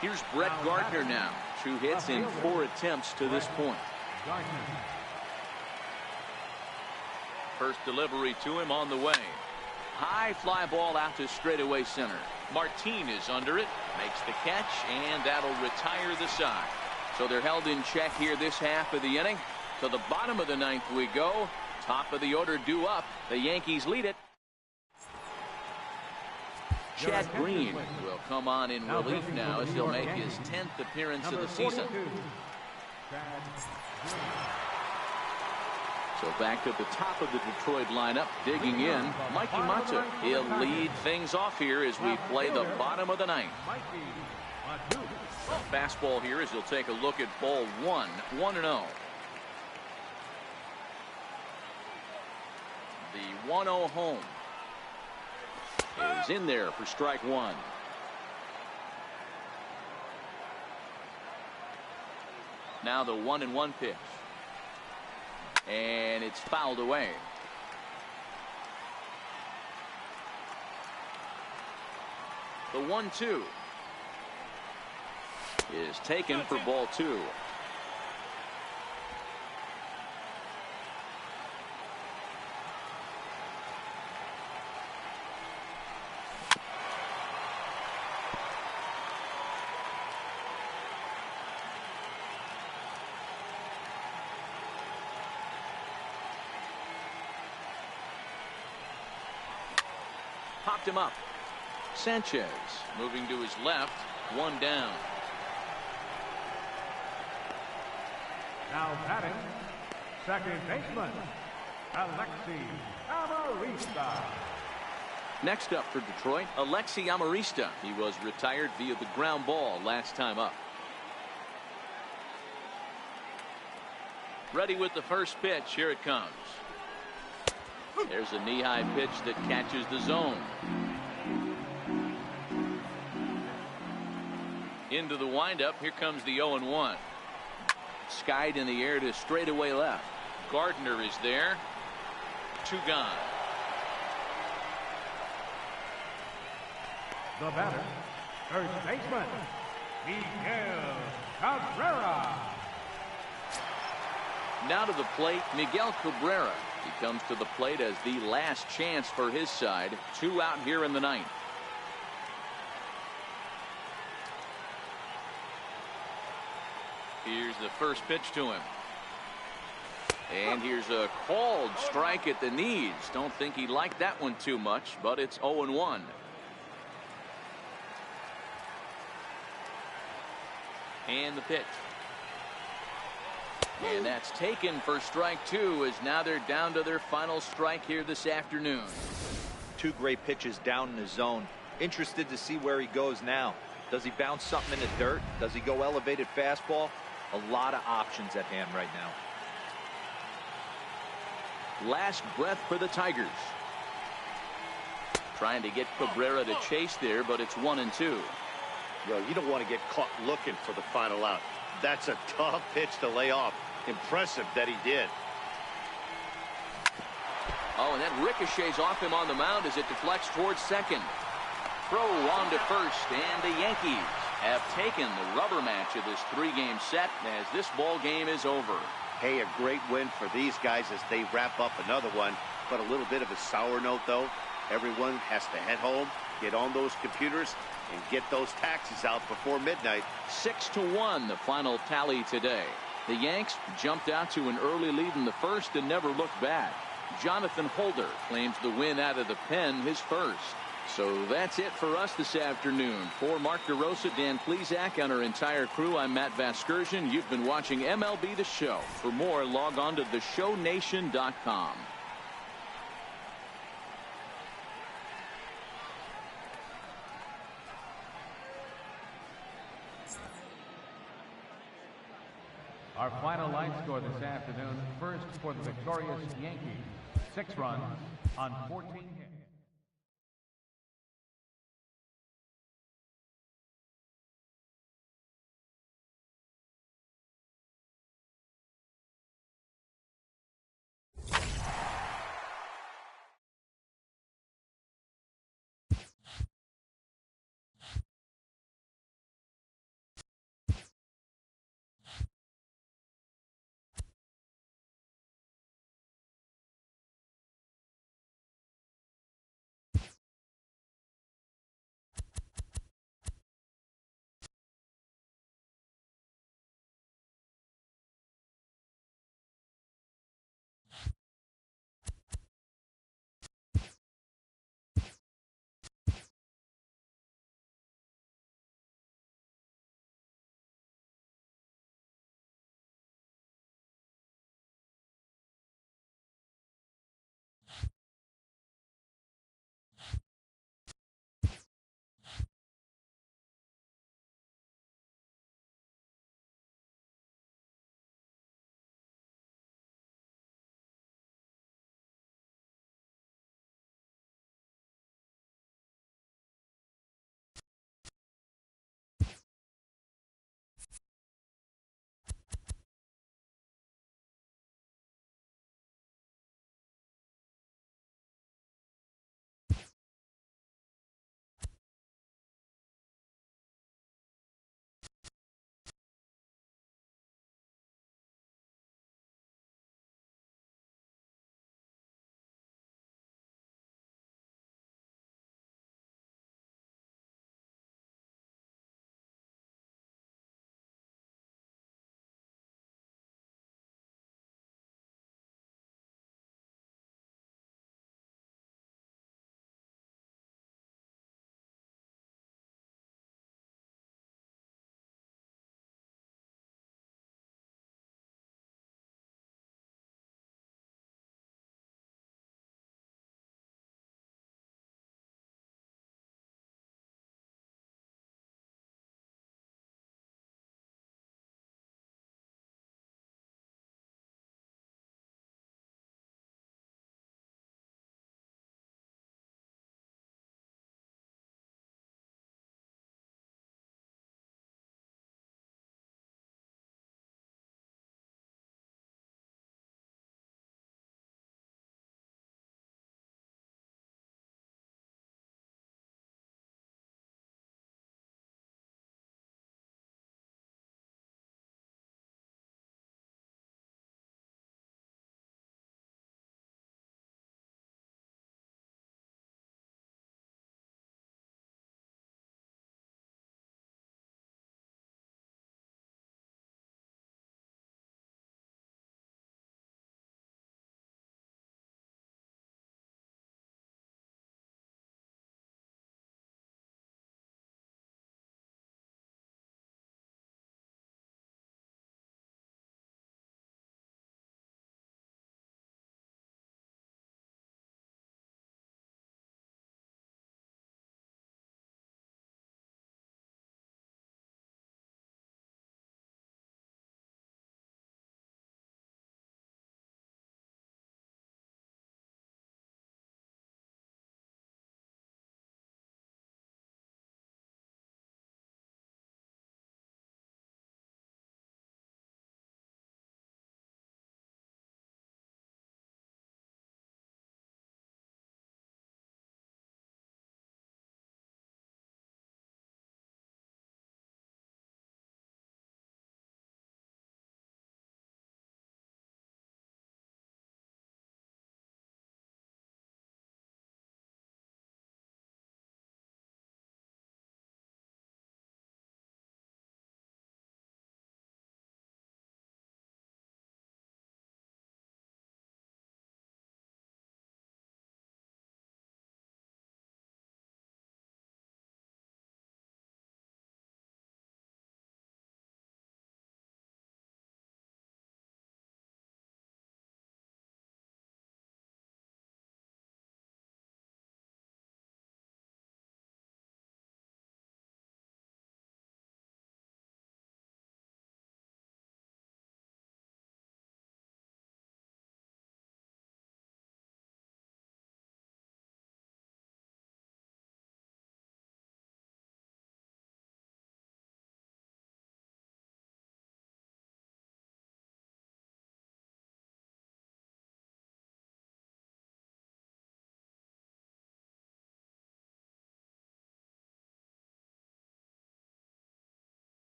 Here's Brett Gardner now. 2 hits in 4 attempts to this point. First delivery to him on the way. High fly ball out to straightaway center. Martin is under it, makes the catch, and that'll retire the side. So they're held in check here this half of the inning. To the bottom of the 9th we go. Top of the order due up. The Yankees lead it. Chad Green will come on in relief now as he'll make his 10th appearance of the season. So back to the top of the Detroit lineup, digging in, Mikey Mata. He'll lead things off here as we play the bottom of the 9th. Fastball here as he'll take a look at ball 1, 1-0. The 1-0 home is in there for strike 1. Now the 1-1 pitch. And it's fouled away. The 1-2 is taken for ball 2. Popped him up. Sanchez moving to his left, 1 down. Now batting, second baseman, Alexi Amarista. Next up for Detroit, Alexi Amarista. He was retired via the ground ball last time up. Ready with the first pitch. Here it comes. There's a knee-high pitch that catches the zone. Into the windup. Here comes the 0-1. Skied in the air to straightaway left. Gardner is there. 2 gone. The batter, first baseman, Miguel Cabrera. Now to the plate, Miguel Cabrera. He comes to the plate as the last chance for his side. 2 out here in the 9th. Here's the first pitch to him. And here's a called strike at the knees. Don't think he liked that one too much, but it's 0-1. And the pitch. And that's taken for strike 2 as now they're down to their final strike here this afternoon. 2 great pitches down in the zone. Interested to see where he goes now. Does he bounce something in the dirt? Does he go elevated fastball? A lot of options at hand right now. Last breath for the Tigers. Trying to get Cabrera to chase there, but it's 1-2. Well, you don't want to get caught looking for the final out. That's a tough pitch to lay off. Impressive that he did. Oh, and that ricochets off him on the mound as it deflects towards second. throw on to first, and the Yankees have taken the rubber match of this 3-game set as this ball game is over. Hey, a great win for these guys as they wrap up another one. But a little bit of a sour note, though. Everyone has to head home, get on those computers, and get those taxes out before midnight. 6-1, the final tally today. The Yanks jumped out to an early lead in the first and never looked back. Jonathan Holder claims the win out of the pen, his first. So that's it for us this afternoon. For Mark DeRosa, Dan Plesac, and our entire crew, I'm Matt Vasgersian. You've been watching MLB The Show. For more, log on to theshownation.com. Our final line score this afternoon, first for the victorious Yankees, 6 runs on 14 hits.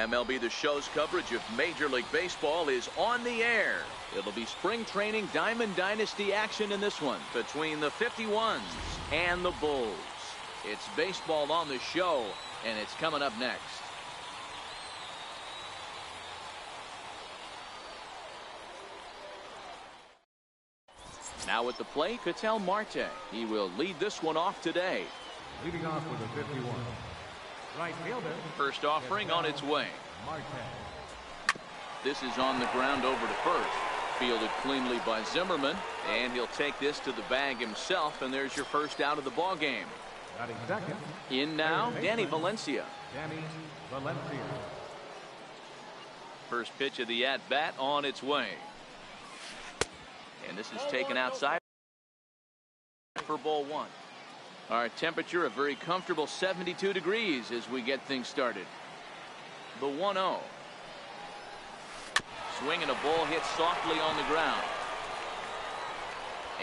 MLB The Show's coverage of Major League Baseball is on the air. It'll be spring training Diamond Dynasty action in this one between the 51s and the Bulls. It's baseball on the show, and it's coming up next. Now at the plate, Ketel Marte. He will lead this one off today. Leading off with a 51. Right fielder. First offering on its way. Marte. This is on the ground over to first. Fielded cleanly by Zimmerman, and he'll take this to the bag himself, and there's your first out of the ball game. Batting second. In now, Danny Valencia. Danny Valencia. First pitch of the at-bat on its way. And this is taken outside for ball one. Our temperature a very comfortable 72 degrees as we get things started. The 1-0. Swing and a ball hit softly on the ground.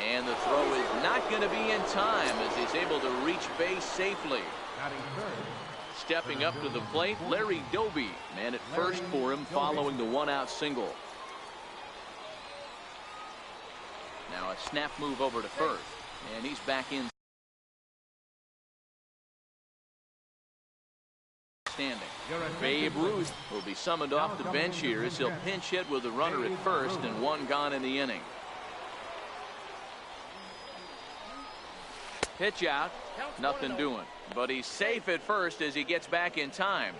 And the throw is not going to be in time as he's able to reach base safely. Stepping up to the plate, Larry Doby. Man at first for him following the one-out single. Now a snap move over to first, and he's back in. Standing. Babe Ruth will be summoned off the bench here as he'll pinch hit with a runner at first and one gone in the inning. Pitch out, nothing doing, but he's safe at first as he gets back in time.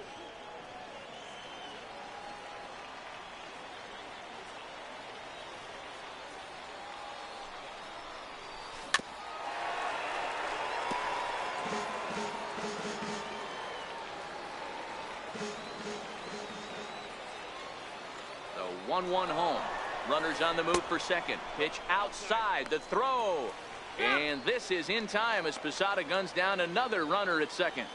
The 1-1 home. Runners on the move for second. Pitch outside. The throw. And this is in time as Posada guns down another runner at second.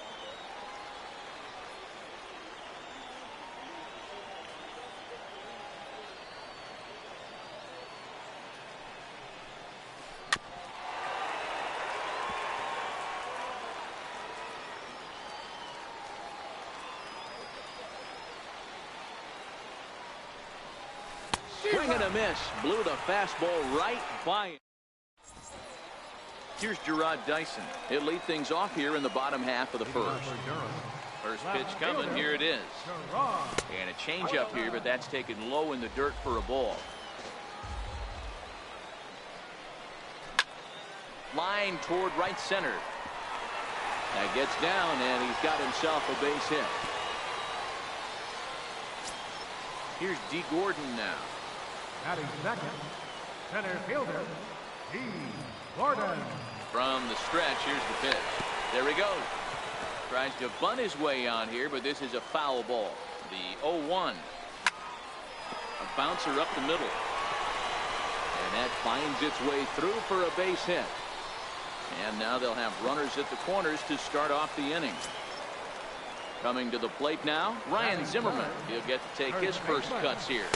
Swing and a miss. Blew the fastball right by him. Here's Gerard Dyson. He'll lead things off here in the bottom half of the first. First pitch coming. Here it is. And a changeup here, but that's taken low in the dirt for a ball. Line toward right center. That gets down, and he's got himself a base hit. Here's D. Gordon now. Batting second, center fielder, D. Gordon. From the stretch, here's the pitch. There he goes. Tries to bunt his way on here, but this is a foul ball. The 0-1. A bouncer up the middle. And that finds its way through for a base hit. And now they'll have runners at the corners to start off the inning. Coming to the plate now, Ryan Zimmerman. He'll get to take his first cuts here.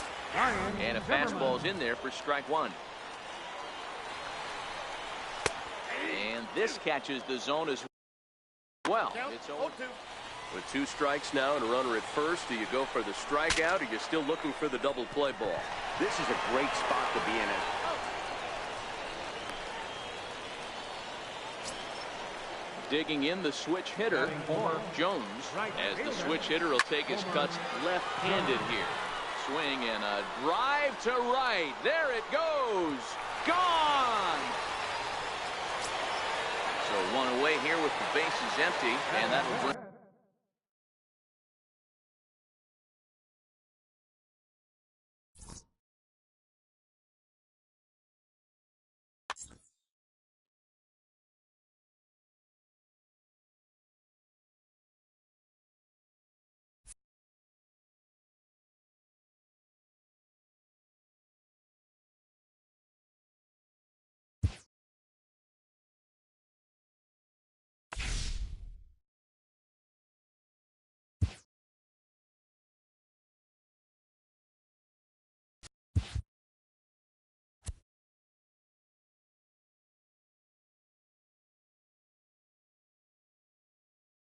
And a fastball's in there for strike one. And this catches the zone as well. It's 0-2. With two strikes now and a runner at first, do you go for the strikeout or are you still looking for the double play ball? This is a great spot to be in it. Digging in the switch hitter for Jones, as the switch hitter will take his cuts left-handed here. Swing and a drive to right. There it goes. Gone. So one away here with the bases empty, and that will bring